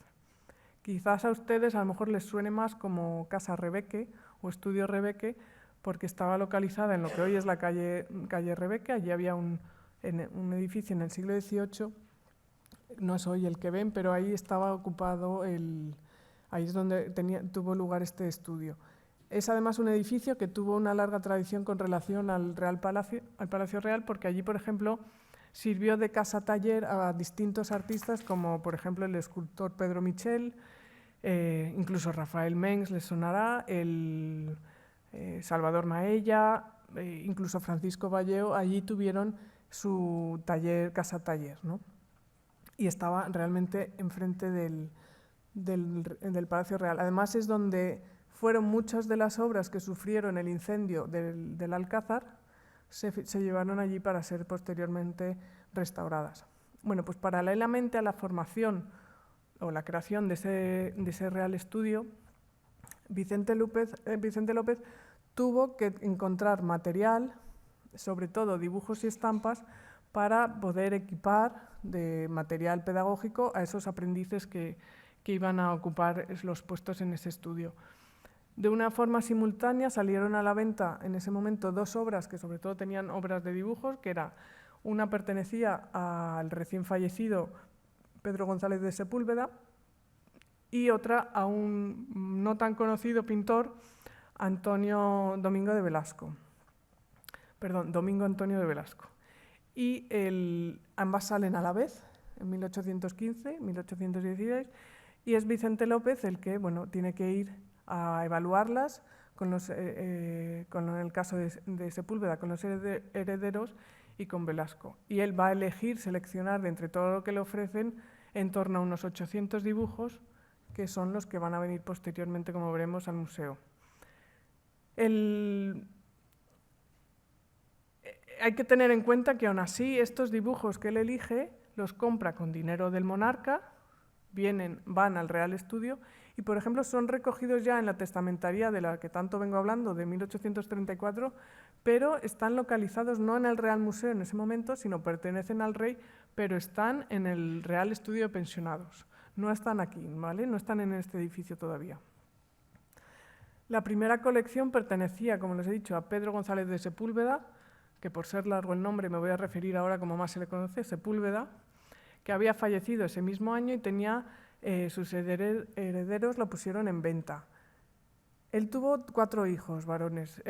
Quizás a ustedes a lo mejor les suene más como Casa Rebeque o Estudio Rebeque, porque estaba localizada en lo que hoy es la calle Rebeque. Allí había un edificio en el siglo XVIII, no es hoy el que ven, pero ahí estaba ocupado, ahí es donde tuvo lugar este estudio. Es además un edificio que tuvo una larga tradición con relación al Palacio Real, porque allí, por ejemplo, sirvió de casa taller a distintos artistas, como por ejemplo el escultor Pedro Michel, incluso Rafael Mengs les sonará, el Salvador Maella, incluso Francisco Valleo, allí tuvieron su taller, casa taller, ¿no? Y estaba realmente enfrente del Palacio Real. Además es donde fueron muchas de las obras que sufrieron el incendio del Alcázar, se llevaron allí para ser posteriormente restauradas. Bueno, pues paralelamente a la formación o la creación de ese Real Estudio, Vicente López tuvo que encontrar material, sobre todo dibujos y estampas, para poder equipar de material pedagógico a esos aprendices que iban a ocupar los puestos en ese estudio. De una forma simultánea salieron a la venta en ese momento 2 obras que sobre todo tenían obras de dibujos, que era una pertenecía al recién fallecido Pedro González de Sepúlveda y otra a un no tan conocido pintor, Domingo Antonio de Velasco. Y ambas salen a la vez, en 1815, 1816, y es Vicente López el que tiene que ir a evaluarlas, en el caso de Sepúlveda, con los herederos y con Velasco. Y él va a elegir, seleccionar de entre todo lo que le ofrecen en torno a unos 800 dibujos, que son los que van a venir posteriormente, como veremos, al museo. Hay que tener en cuenta que aún así estos dibujos que él elige los compra con dinero del monarca, van al Real Estudio y, por ejemplo, son recogidos ya en la testamentaría de la que tanto vengo hablando, de 1834, pero están localizados no en el Real Museo en ese momento, sino pertenecen al rey, pero están en el Real Estudio de Pensionados. No están aquí, ¿vale? No están en este edificio todavía. La primera colección pertenecía, como les he dicho, a Pedro González de Sepúlveda, que por ser largo el nombre me voy a referir ahora como más se le conoce, Sepúlveda, que había fallecido ese mismo año y tenía sus herederos lo pusieron en venta. Él tuvo 4 hijos varones,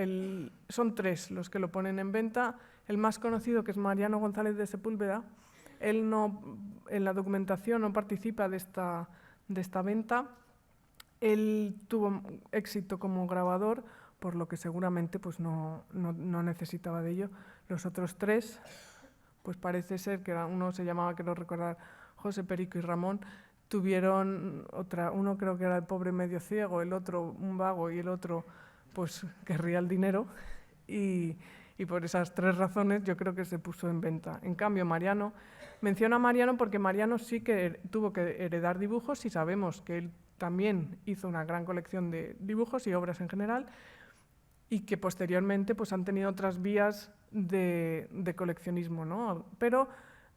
son 3 los que lo ponen en venta. El más conocido, que es Mariano González de Sepúlveda, él en la documentación no participa de esta venta. Él tuvo éxito como grabador, por lo que seguramente no necesitaba de ello. Los otros 3, pues parece ser que uno se llamaba, quiero recordar, José Perico y Ramón, tuvieron uno creo que era el pobre medio ciego, el otro un vago y el otro pues querría el dinero y por esas 3 razones yo creo que se puso en venta. En cambio Mariano, menciono a Mariano porque Mariano sí que tuvo que heredar dibujos y sabemos que él también hizo una gran colección de dibujos y obras en general y que posteriormente pues han tenido otras vías de coleccionismo, ¿no? Pero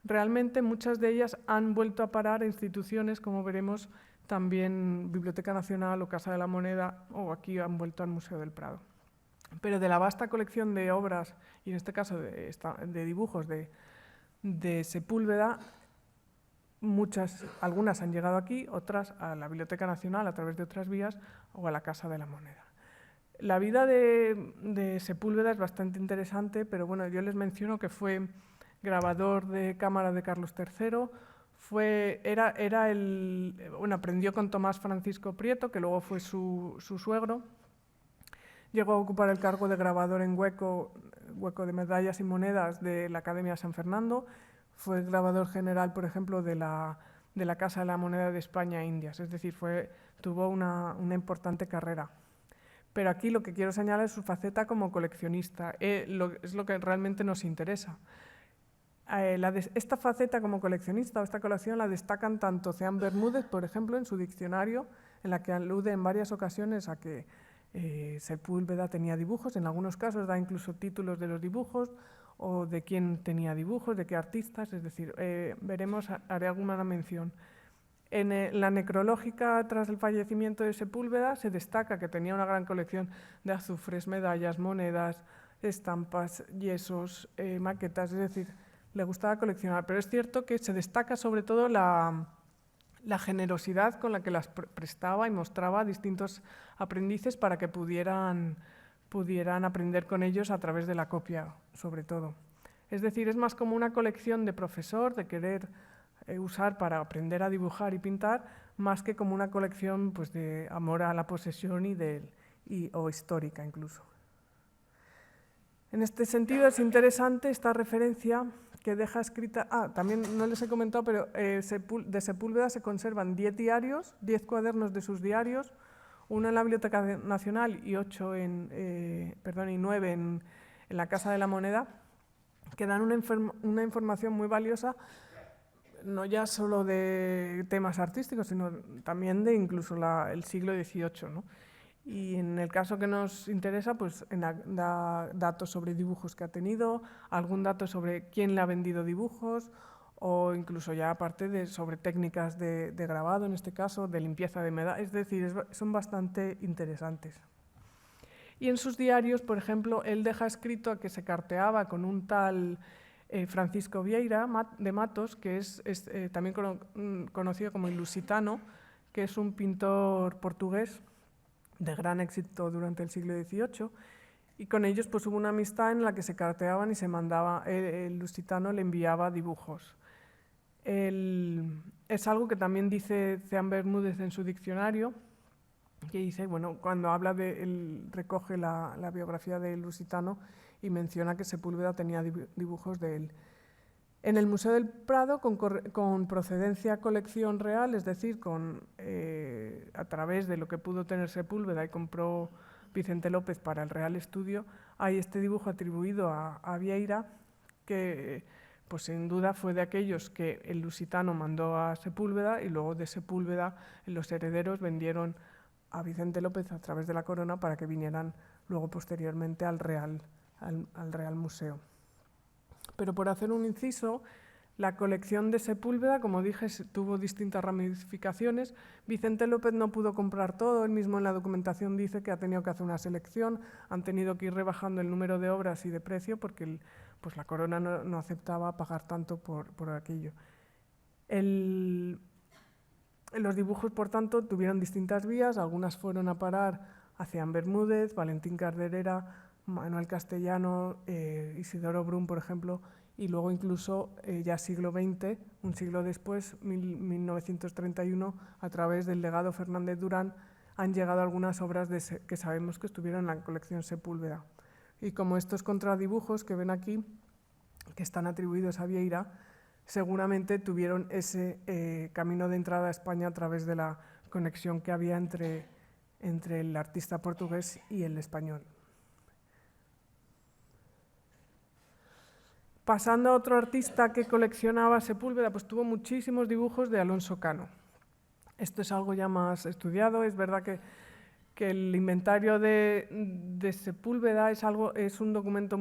realmente muchas de ellas han vuelto a parar a instituciones, como veremos, también Biblioteca Nacional o Casa de la Moneda, o aquí han vuelto al Museo del Prado. Pero de la vasta colección de obras, y en este caso de dibujos de Sepúlveda, algunas han llegado aquí, otras a la Biblioteca Nacional a través de otras vías o a la Casa de la Moneda. La vida de Sepúlveda es bastante interesante, pero bueno, yo les menciono que fue grabador de cámara de Carlos III, aprendió con Tomás Francisco Prieto, que luego fue su suegro. Llegó a ocupar el cargo de grabador en hueco de medallas y monedas de la Academia de San Fernando. Fue grabador general, por ejemplo, de la Casa de la Moneda de España e Indias, es decir, tuvo una importante carrera. Pero aquí lo que quiero señalar es su faceta como coleccionista, es lo que realmente nos interesa. Esta faceta como coleccionista o esta colección la destacan tanto Ceán Bermúdez, por ejemplo, en su diccionario, en la que alude en varias ocasiones a que Sepúlveda tenía dibujos, en algunos casos da incluso títulos de los dibujos o de quién tenía dibujos, de qué artistas, es decir, haré alguna mención. En la necrológica tras el fallecimiento de Sepúlveda se destaca que tenía una gran colección de azufres, medallas, monedas, estampas, yesos, maquetas, es decir, le gustaba coleccionar, pero es cierto que se destaca sobre todo la generosidad con la que las prestaba y mostraba a distintos aprendices para que pudieran aprender con ellos a través de la copia, sobre todo. Es decir, es más como una colección de profesor, de querer usar para aprender a dibujar y pintar, más que como una colección pues, de amor a la posesión o histórica incluso. En este sentido es interesante esta referencia que deja escrita, también no les he comentado, pero de Sepúlveda se conservan 10 diarios, 10 cuadernos de sus diarios, uno en la Biblioteca Nacional y 9 en la Casa de la Moneda, que dan una información muy valiosa no ya solo de temas artísticos, sino también de incluso el siglo XVIII, ¿no? Y en el caso que nos interesa, pues da datos sobre dibujos que ha tenido, algún dato sobre quién le ha vendido dibujos, o incluso ya aparte sobre técnicas de grabado, en este caso, de limpieza de humedad, es decir, son bastante interesantes. Y en sus diarios, por ejemplo, él deja escrito que se carteaba con un tal Francisco Vieira de Matos, que es también conocido como Ilusitano, que es un pintor portugués de gran éxito durante el siglo XVIII, y con ellos pues hubo una amistad en la que se carteaban y se mandaba, el Lusitano le enviaba dibujos. Es algo que también dice Ceán Bermúdez en su diccionario, que dice, bueno, cuando habla él recoge la biografía de Lusitano y menciona que Sepúlveda tenía dibujos de él. En el Museo del Prado, con procedencia colección real, es decir, a través de lo que pudo tener Sepúlveda y compró Vicente López para el Real Estudio, hay este dibujo atribuido a Vieira, que pues sin duda fue de aquellos que el Lusitano mandó a Sepúlveda, y luego de Sepúlveda los herederos vendieron a Vicente López a través de la corona para que vinieran luego posteriormente al Real Museo. Pero por hacer un inciso, la colección de Sepúlveda, como dije, tuvo distintas ramificaciones. Vicente López no pudo comprar todo, él mismo en la documentación dice que ha tenido que hacer una selección, han tenido que ir rebajando el número de obras y de precio porque pues la corona no aceptaba pagar tanto por aquello. Los dibujos, por tanto, tuvieron distintas vías, algunas fueron a parar a Ceán Bermúdez, Valentín Carderera, Manuel Castellano, Isidoro Brun, por ejemplo, y luego incluso ya siglo XX, un siglo después, 1931, a través del legado Fernández Durán, han llegado algunas obras que sabemos que estuvieron en la colección Sepúlveda. Y como estos contradibujos que ven aquí, que están atribuidos a Vieira, seguramente tuvieron ese camino de entrada a España a través de la conexión que había entre el artista portugués y el español. Pasando a otro artista que coleccionaba Sepúlveda, pues tuvo muchísimos dibujos de Alonso Cano. Esto es algo ya más estudiado, es verdad que el inventario de Sepúlveda es un documento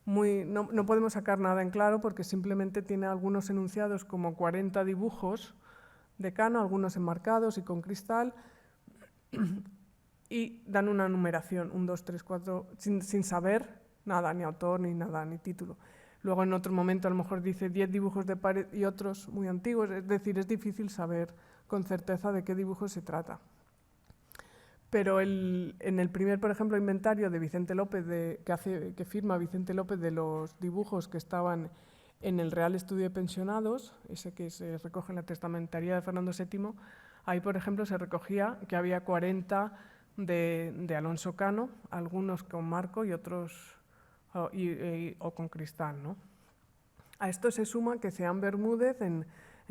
no podemos sacar nada en claro porque simplemente tiene algunos enunciados como 40 dibujos de Cano, algunos enmarcados y con cristal, y dan una numeración, 1, 2, 3, 4, sin saber nada, ni autor, ni nada, ni título. Luego en otro momento a lo mejor dice 10 dibujos de pared y otros muy antiguos, es decir, es difícil saber con certeza de qué dibujo se trata. Pero en el primer, por ejemplo, inventario de Vicente López, que firma Vicente López de los dibujos que estaban en el Real Estudio de Pensionados, ese que se recoge en la testamentaría de Fernando VII, ahí, por ejemplo, se recogía que había 40 de Alonso Cano, algunos con marco y otros o con cristal, ¿no? A esto se suma que Ceán Bermúdez, en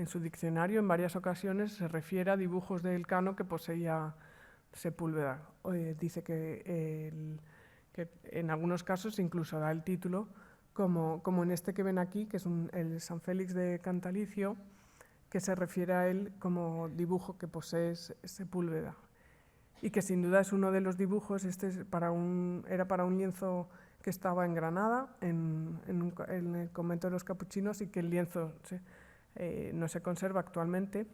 su diccionario, en varias ocasiones se refiere a dibujos del Cano que poseía Sepúlveda. Dice que en algunos casos incluso da el título, como en este que ven aquí, que es el San Félix de Cantalicio, que se refiere a él como dibujo que posee Sepúlveda. Y que sin duda es uno de los dibujos, era para un lienzo que estaba en Granada, en el convento de los capuchinos, y que el lienzo no se conserva actualmente.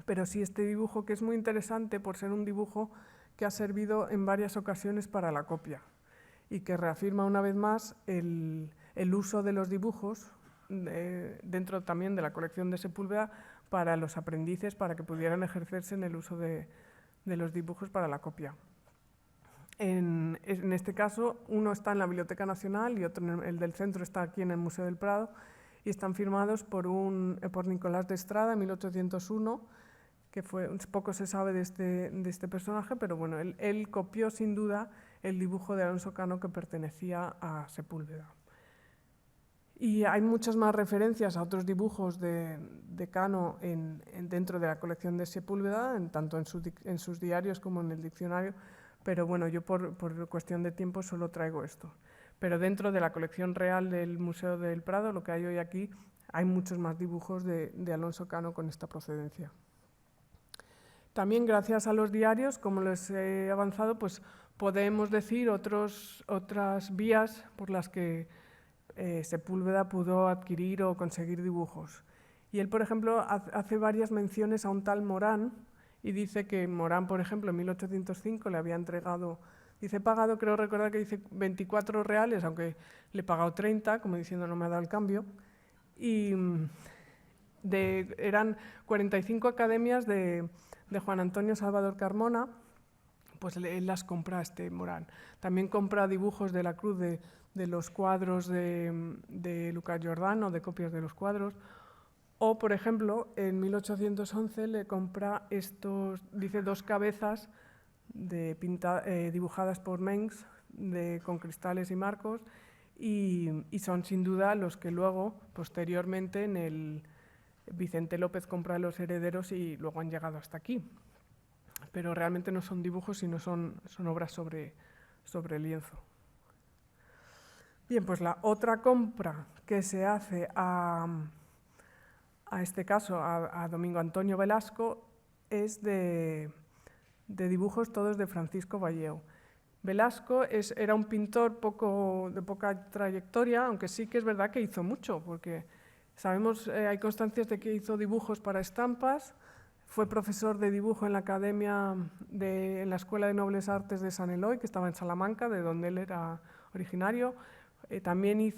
Pero sí este dibujo, que es muy interesante por ser un dibujo que ha servido en varias ocasiones para la copia y que reafirma una vez más el uso de los dibujos dentro también de la colección de Sepúlveda para los aprendices, para que pudieran ejercerse en el uso de los dibujos para la copia. En este caso, uno está en la Biblioteca Nacional y otro, el del centro, está aquí en el Museo del Prado, y están firmados por Nicolás de Estrada en 1801, que poco se sabe de este personaje, pero bueno, él copió sin duda el dibujo de Alonso Cano que pertenecía a Sepúlveda. Y hay muchas más referencias a otros dibujos de Cano dentro de la colección de Sepúlveda, tanto en sus diarios como en el diccionario, pero bueno, yo por cuestión de tiempo solo traigo esto. Pero dentro de la colección real del Museo del Prado, lo que hay hoy aquí, hay muchos más dibujos de Alonso Cano con esta procedencia. También gracias a los diarios, como les he avanzado, pues podemos decir otras vías por las que Sepúlveda pudo adquirir o conseguir dibujos. Y él, por ejemplo, hace varias menciones a un tal Morán y dice que Morán, por ejemplo, en 1805 le había entregado, dice pagado, creo recordar que dice 24 reales, aunque le he pagado 30, como diciendo no me ha dado el cambio, y eran 45 academias de Juan Antonio Salvador Carmona, pues él las compra a Morán. También compra dibujos de la cruz de los cuadros de Lucas Giordano, de copias de los cuadros. O, por ejemplo, en 1811 le compra dice, 2 cabezas dibujadas por Mengs con cristales y marcos, y son sin duda los que luego, posteriormente, Vicente López compra a los herederos y luego han llegado hasta aquí. Pero realmente no son dibujos, sino son obras sobre lienzo. Bien, pues la otra compra que se hace a este caso, a Domingo Antonio Velasco, es de dibujos todos de Francisco Valleo. Velasco era un pintor de poca trayectoria, aunque sí que es verdad que hizo mucho, porque sabemos, hay constancias de que hizo dibujos para estampas, fue profesor de dibujo en la academia, en la Escuela de Nobles Artes de San Eloy, que estaba en Salamanca, de donde él era originario. También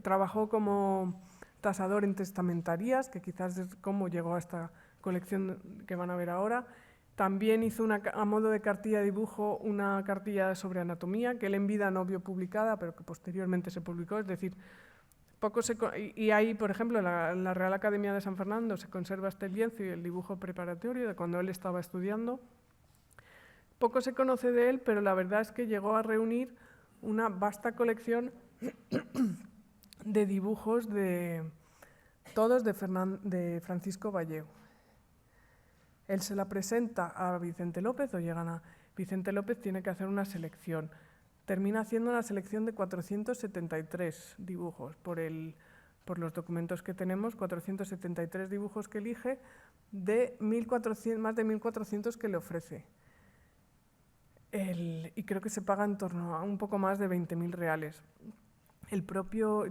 trabajó como tasador en testamentarías, que quizás es cómo llegó a esta colección que van a ver ahora. También hizo a modo de cartilla de dibujo una cartilla sobre anatomía, que él en vida no vio publicada, pero que posteriormente se publicó, es decir, y ahí, por ejemplo, en la Real Academia de San Fernando se conserva este lienzo y el dibujo preparatorio de cuando él estaba estudiando. Poco se conoce de él, pero la verdad es que llegó a reunir una vasta colección de dibujos todos de Francisco Valleo. Él se la presenta a Vicente López, Vicente López tiene que hacer una selección. Termina haciendo una selección de 473 dibujos por los documentos que tenemos, 473 dibujos que elige de más de 1.400 que le ofrece. Y creo que se paga en torno a un poco más de 20.000 reales.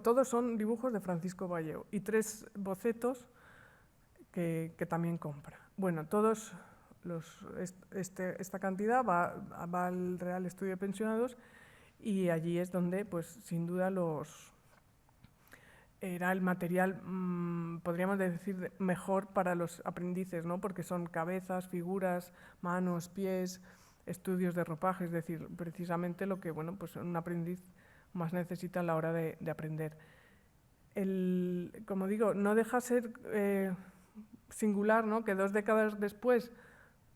Todos son dibujos de Francisco Valleo y 3 bocetos que también compra. Bueno, esta cantidad va al Real Estudio de Pensionados y allí es donde, pues, sin duda, era el material, podríamos decir, mejor para los aprendices, ¿no? Porque son cabezas, figuras, manos, pies, estudios de ropaje, es decir, precisamente lo que, bueno, pues un aprendiz más necesita a la hora de aprender. Como digo, no deja ser singular, ¿no?, que 2 décadas después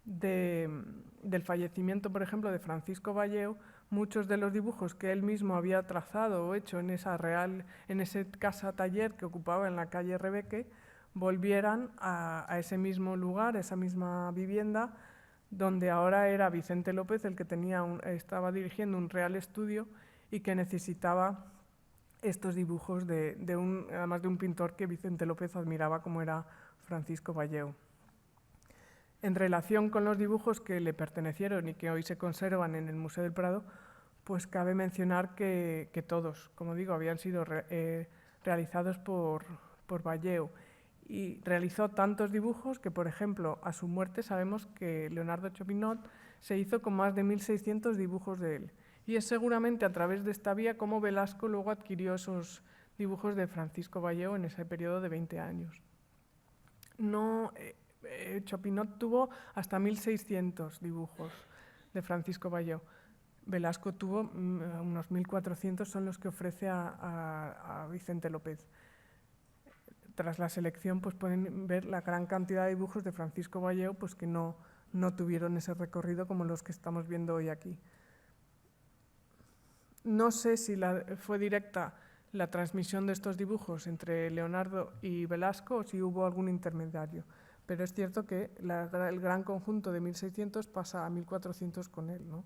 del fallecimiento, por ejemplo, de Francisco Valleo, muchos de los dibujos que él mismo había trazado o hecho en ese casa taller que ocupaba en la calle Rebeque, volvieran a ese mismo lugar, esa misma vivienda, donde ahora era Vicente López el que estaba dirigiendo un Real Estudio y que necesitaba estos dibujos además de un pintor que Vicente López admiraba, como era Francisco Valleo. En relación con los dibujos que le pertenecieron y que hoy se conservan en el Museo del Prado, pues cabe mencionar que todos, como digo, habían sido realizados por Valleo, y realizó tantos dibujos que, por ejemplo, a su muerte sabemos que Leonardo Chopinot se hizo con más de 1.600 dibujos de él. Y es seguramente a través de esta vía como Velasco luego adquirió esos dibujos de Francisco Valleo en ese periodo de 20 años. Chopinot tuvo hasta 1.600 dibujos de Francisco Valleo. Velasco tuvo unos 1.400, son los que ofrece a Vicente López. Tras la selección, pues pueden ver la gran cantidad de dibujos de Francisco Valleo, pues que no tuvieron ese recorrido como los que estamos viendo hoy aquí. No sé si fue directa la transmisión de estos dibujos entre Leonardo y Velasco o si hubo algún intermediario, pero es cierto que el gran conjunto de 1.600 pasa a 1.400 con él, ¿no?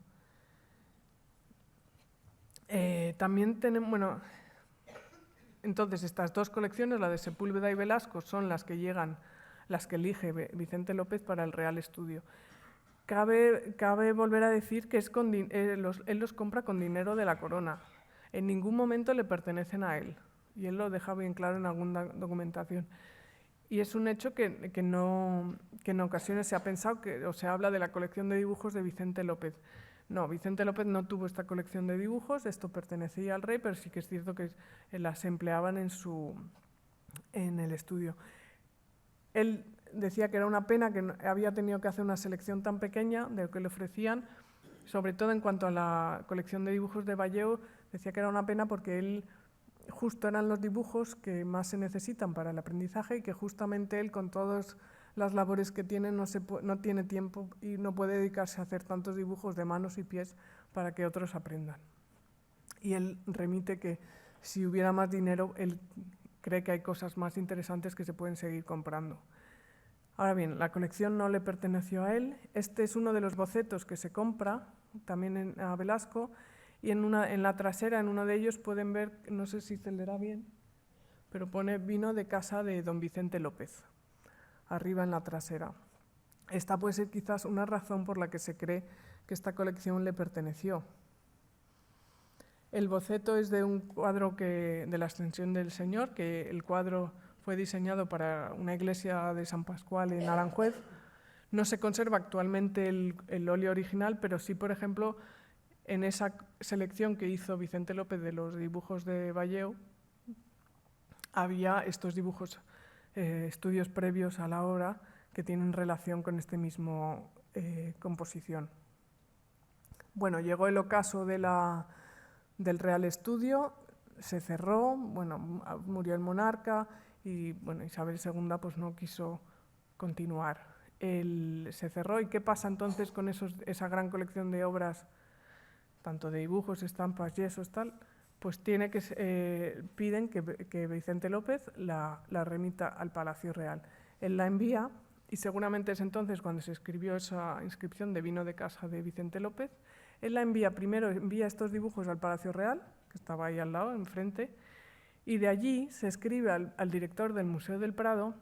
También tenemos, bueno, Entonces, estas dos colecciones, la de Sepúlveda y Velasco, son las que elige Vicente López para el Real Estudio. Cabe volver a decir que él los compra con dinero de la corona. En ningún momento le pertenecen a él. Y él lo deja bien claro en alguna documentación. Y es un hecho que en ocasiones se ha pensado o se habla de la colección de dibujos de Vicente López. No, Vicente López no tuvo esta colección de dibujos, esto pertenecía al rey, pero sí que es cierto que las empleaban en el estudio. Él decía que era una pena que había tenido que hacer una selección tan pequeña de lo que le ofrecían, sobre todo en cuanto a la colección de dibujos de Valleo, decía que era una pena porque él justo eran los dibujos que más se necesitan para el aprendizaje y que justamente él, con todas las labores que tiene, no tiene tiempo y no puede dedicarse a hacer tantos dibujos de manos y pies para que otros aprendan. Y él remite que si hubiera más dinero, él cree que hay cosas más interesantes que se pueden seguir comprando. Ahora bien, la colección no le perteneció a él. Este es uno de los bocetos que se compra también a Velasco, y en la trasera, en uno de ellos, pueden ver, no sé si se leerá bien, pero pone vino de casa de don Vicente López, arriba en la trasera. Esta puede ser quizás una razón por la que se cree que esta colección le perteneció. El boceto es de un cuadro de la Ascensión del Señor, que el cuadro fue diseñado para una iglesia de San Pascual en Aranjuez. No se conserva actualmente el óleo original, pero sí, por ejemplo, en esa selección que hizo Vicente López de los dibujos de Valleo, había estos dibujos, estudios previos a la obra, que tienen relación con este mismo composición. Bueno, llegó el ocaso del Real Estudio, se cerró, bueno, murió el monarca y bueno, Isabel II pues no quiso continuar. Se cerró. ¿Y qué pasa entonces con esa gran colección de obras, tanto de dibujos, estampas, yesos, tal? Pues piden que Vicente López la remita al Palacio Real. Él la envía y seguramente es entonces cuando se escribió esa inscripción de vino de casa de Vicente López. Él primero envía estos dibujos al Palacio Real, que estaba ahí al lado, enfrente, y de allí se escribe al director del Museo del Prado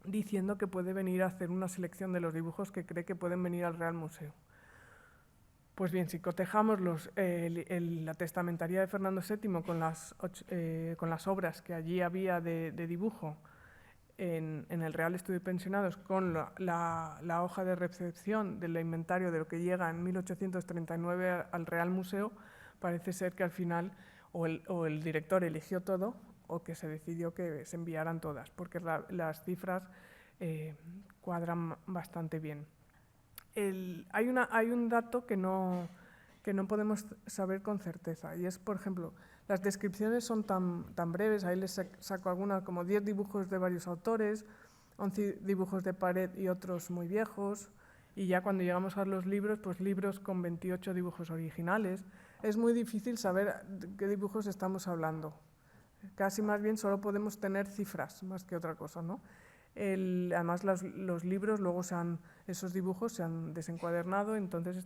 diciendo que puede venir a hacer una selección de los dibujos que cree que pueden venir al Real Museo. Pues bien, si cotejamos la testamentaría de Fernando VII con las obras que allí había de dibujo en el Real Estudio de Pensionados, con la hoja de recepción del inventario de lo que llega en 1839 al Real Museo, parece ser que al final o el director eligió todo o que se decidió que se enviaran todas, porque las cifras cuadran bastante bien. Hay un dato que no podemos saber con certeza, y es, por ejemplo, las descripciones son tan breves. Ahí les saco algunas, como 10 dibujos de varios autores, 11 dibujos de pared y otros muy viejos, y ya cuando llegamos a los libros, pues libros con 28 dibujos originales. Es muy difícil saber de qué dibujos estamos hablando. Casi más bien solo podemos tener cifras, más que otra cosa, ¿no? Además, los libros, luego esos dibujos se han desencuadernado, entonces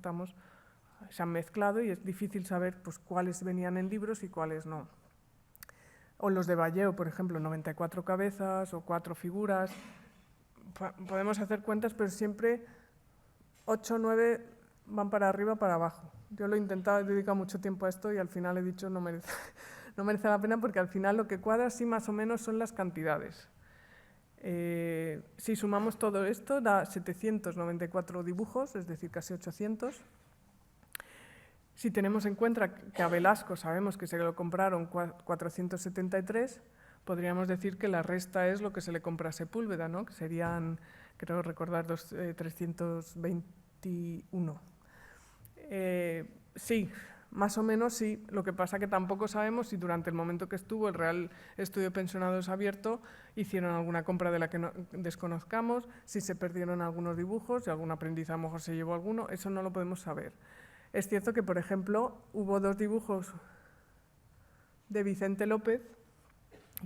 se han mezclado y es difícil saber pues, cuáles venían en libros y cuáles no. O los de Valleo, por ejemplo, 94 cabezas o 4 figuras. Podemos hacer cuentas, pero siempre 8 o 9 van para arriba o para abajo. Yo lo he intentado, he dedicado mucho tiempo a esto y al final he dicho no merece la pena, porque al final lo que cuadra sí más o menos son las cantidades. Si sumamos todo esto, da 794 dibujos, es decir, casi 800. Si tenemos en cuenta que a Velasco sabemos que se lo compraron 473, podríamos decir que la resta es lo que se le compra a Sepúlveda, ¿no? Que serían, creo recordar, 321. Sí, más o menos sí. Lo que pasa que tampoco sabemos si durante el momento que estuvo el Real Estudio de Pensionados abierto hicieron alguna compra de la que desconozcamos, si se perdieron algunos dibujos, si algún aprendiz a lo mejor se llevó alguno, eso no lo podemos saber. Es cierto que, por ejemplo, hubo 2 dibujos de Vicente López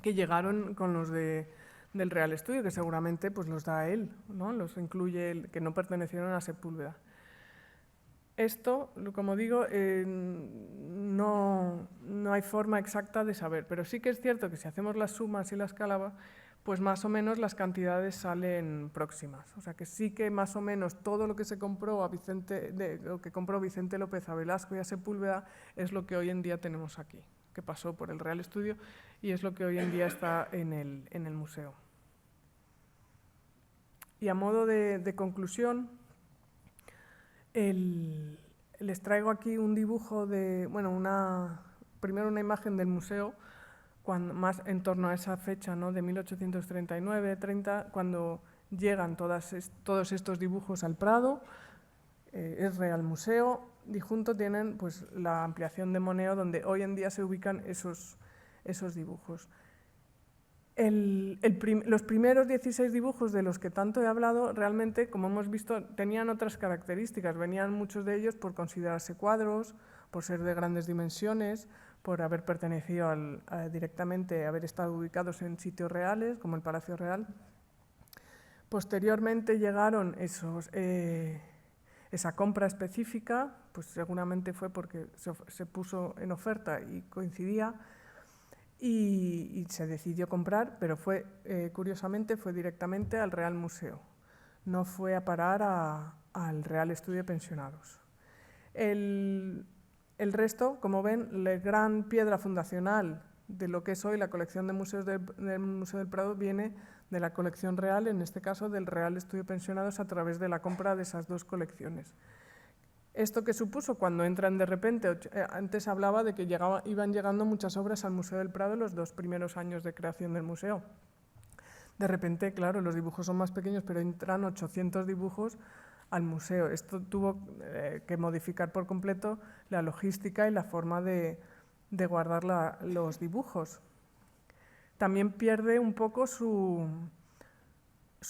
que llegaron con los del Real Estudio, que seguramente pues, los da él, ¿no? Los incluye él, que no pertenecieron a Sepúlveda. Esto, como digo, no no hay forma exacta de saber, pero sí que es cierto que si hacemos las sumas y la escala, pues más o menos las cantidades salen próximas. O sea que sí que más o menos todo lo que se compró lo que compró Vicente López a Velasco y a Sepúlveda es lo que hoy en día tenemos aquí, que pasó por el Real Estudio y es lo que hoy en día está en el museo. Y a modo de conclusión, les traigo aquí un dibujo de, bueno, primero una imagen del museo, más en torno a esa fecha, ¿no? De 1839-30, cuando llegan todos estos dibujos al Prado, es Real Museo, y junto tienen pues, la ampliación de Moneo, donde hoy en día se ubican esos dibujos. Los primeros 16 dibujos de los que tanto he hablado, realmente, como hemos visto, tenían otras características. Venían muchos de ellos por considerarse cuadros, por ser de grandes dimensiones, por haber pertenecido directamente, haber estado ubicados en sitios reales, como el Palacio Real. Posteriormente llegaron esa compra específica, pues seguramente fue porque se puso en oferta y coincidía, y se decidió comprar, pero curiosamente fue directamente al Real Museo, no fue a parar al Real Estudio de Pensionados. El resto, como ven, la gran piedra fundacional de lo que es hoy la colección de museos del Museo del Prado viene de la colección real, en este caso del Real Estudio de Pensionados, a través de la compra de esas dos colecciones. ¿Esto qué supuso? Cuando entran de repente, antes hablaba de que iban llegando muchas obras al Museo del Prado en los 2 primeros años de creación del museo. De repente, claro, los dibujos son más pequeños, pero entran 800 dibujos al museo. Esto tuvo que modificar por completo la logística y la forma de guardar los dibujos. También pierde un poco su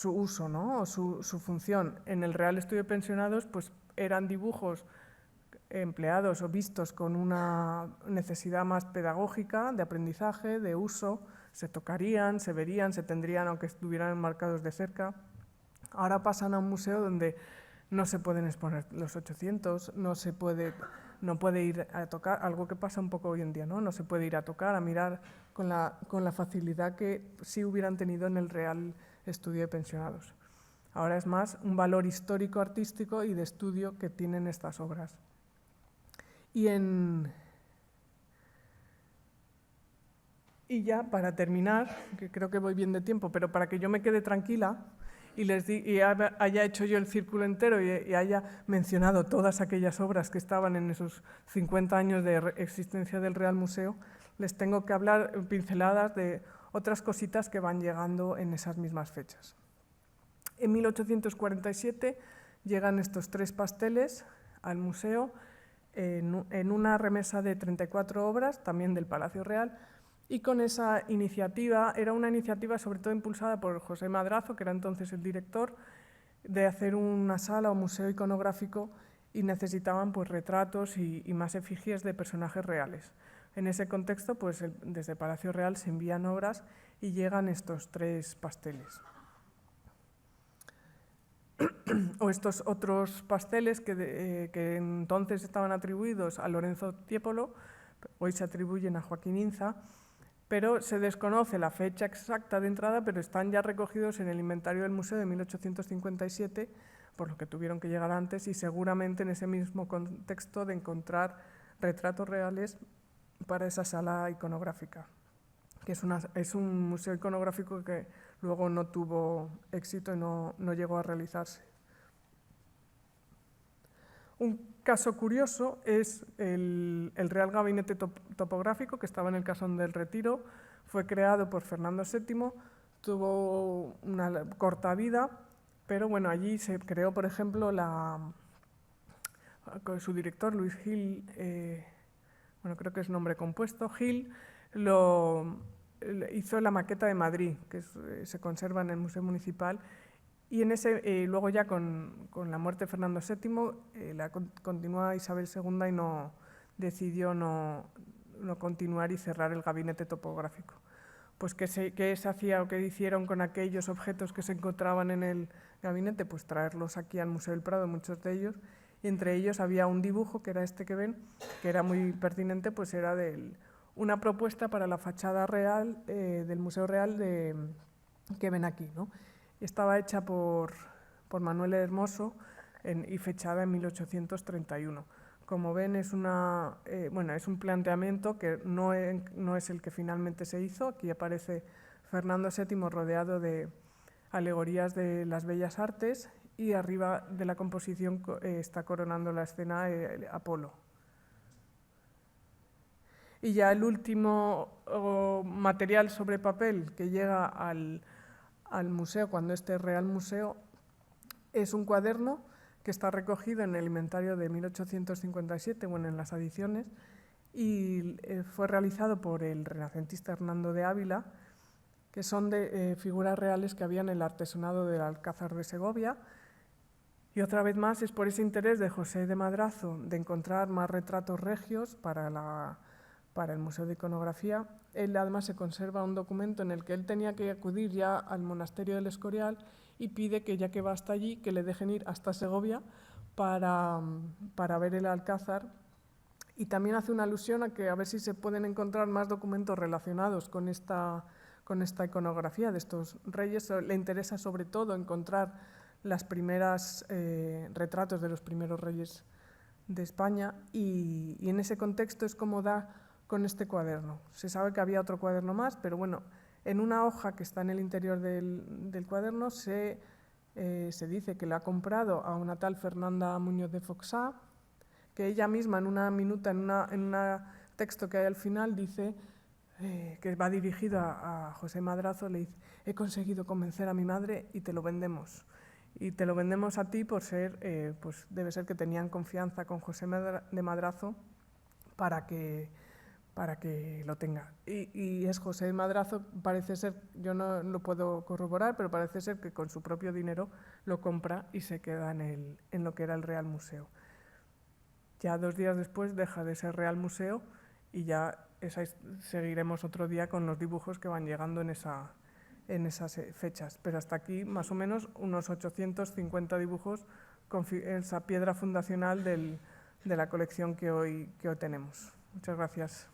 uso, ¿no? O su función. En el Real Estudio de Pensionados, pues eran dibujos empleados o vistos con una necesidad más pedagógica, de aprendizaje, de uso, se tocarían, se verían, se tendrían, aunque estuvieran enmarcados de cerca. Ahora pasan a un museo donde no se pueden exponer los 800, no puede ir a tocar, algo que pasa un poco hoy en día, ¿no? No se puede ir a tocar, a mirar con la facilidad que sí hubieran tenido en el Real Estudio de Pensionados. Ahora es más un valor histórico, artístico y de estudio que tienen estas obras. Y ya para terminar, que creo que voy bien de tiempo, pero para que yo me quede tranquila y haya hecho yo el círculo entero y haya mencionado todas aquellas obras que estaban en esos 50 años de existencia del Real Museo, les tengo que hablar pinceladas de otras cositas que van llegando en esas mismas fechas. En 1847 llegan estos 3 pasteles al museo en una remesa de 34 obras, también del Palacio Real, y con esa iniciativa, era una iniciativa sobre todo impulsada por José Madrazo, que era entonces el director, de hacer una sala o museo iconográfico, y necesitaban pues, retratos y más efigies de personajes reales. En ese contexto, pues, desde Palacio Real se envían obras y llegan estos 3 pasteles. O estos otros pasteles que entonces estaban atribuidos a Lorenzo Tiepolo, hoy se atribuyen a Joaquín Inza, pero se desconoce la fecha exacta de entrada, pero están ya recogidos en el inventario del museo de 1857, por lo que tuvieron que llegar antes, y seguramente en ese mismo contexto de encontrar retratos reales para esa sala iconográfica, que es un museo iconográfico que luego no tuvo éxito y no llegó a realizarse. Un caso curioso es el Real Gabinete Topográfico, que estaba en el Casón del Retiro, fue creado por Fernando VII, tuvo una corta vida, pero bueno, allí se creó, por ejemplo, con su director, Luis Gil, bueno, creo que es nombre compuesto, Gil, hizo la maqueta de Madrid, que se conserva en el Museo Municipal, y luego ya con la muerte de Fernando VII, continúa Isabel II y decidió no continuar y cerrar el gabinete topográfico. Pues ¿qué se hacía o qué hicieron con aquellos objetos que se encontraban en el gabinete? Pues traerlos aquí al Museo del Prado, muchos de ellos, y entre ellos había un dibujo, que era este que ven, que era muy pertinente, pues era una propuesta para la fachada real del Museo Real que ven aquí, ¿no? Estaba hecha por Manuel Hermoso y fechada en 1831. Como ven, es un planteamiento que no es el que finalmente se hizo. Aquí aparece Fernando VII rodeado de alegorías de las bellas artes y arriba de la composición está coronando la escena Apolo. Y ya el último material sobre papel que llega al museo, cuando este Real Museo, es un cuaderno que está recogido en el inventario de 1857, bueno, en las adiciones, y fue realizado por el renacentista Hernando de Ávila, que son de figuras reales que había en el artesonado del Alcázar de Segovia. Y otra vez más es por ese interés de José de Madrazo de encontrar más retratos regios para el Museo de Iconografía. Él además se conserva un documento en el que él tenía que acudir ya al monasterio del Escorial y pide que, ya que va hasta allí, que le dejen ir hasta Segovia para ver el Alcázar. Y también hace una alusión a que a ver si se pueden encontrar más documentos relacionados con esta iconografía de estos reyes. Le interesa sobre todo encontrar las primeras retratos de los primeros reyes de España, y en ese contexto es como da con este cuaderno. Se sabe que había otro cuaderno más, pero bueno, en una hoja que está en el interior del cuaderno se dice que la ha comprado a una tal Fernanda Muñoz de Foxá, que ella misma en una minuta, en un texto que hay al final, dice que va dirigido a José Madrazo, le dice: he conseguido convencer a mi madre y te lo vendemos. Y te lo vendemos a ti por ser, pues debe ser que tenían confianza con José de Madrazo para que lo tenga. Y es José de Madrazo, parece ser, yo no lo puedo corroborar, pero parece ser que con su propio dinero lo compra y se queda en lo que era el Real Museo. Ya 2 días después deja de ser Real Museo y ya seguiremos otro día con los dibujos que van llegando en esas fechas. Pero hasta aquí, más o menos, unos 850 dibujos con esa piedra fundacional de la colección que hoy tenemos. Muchas gracias.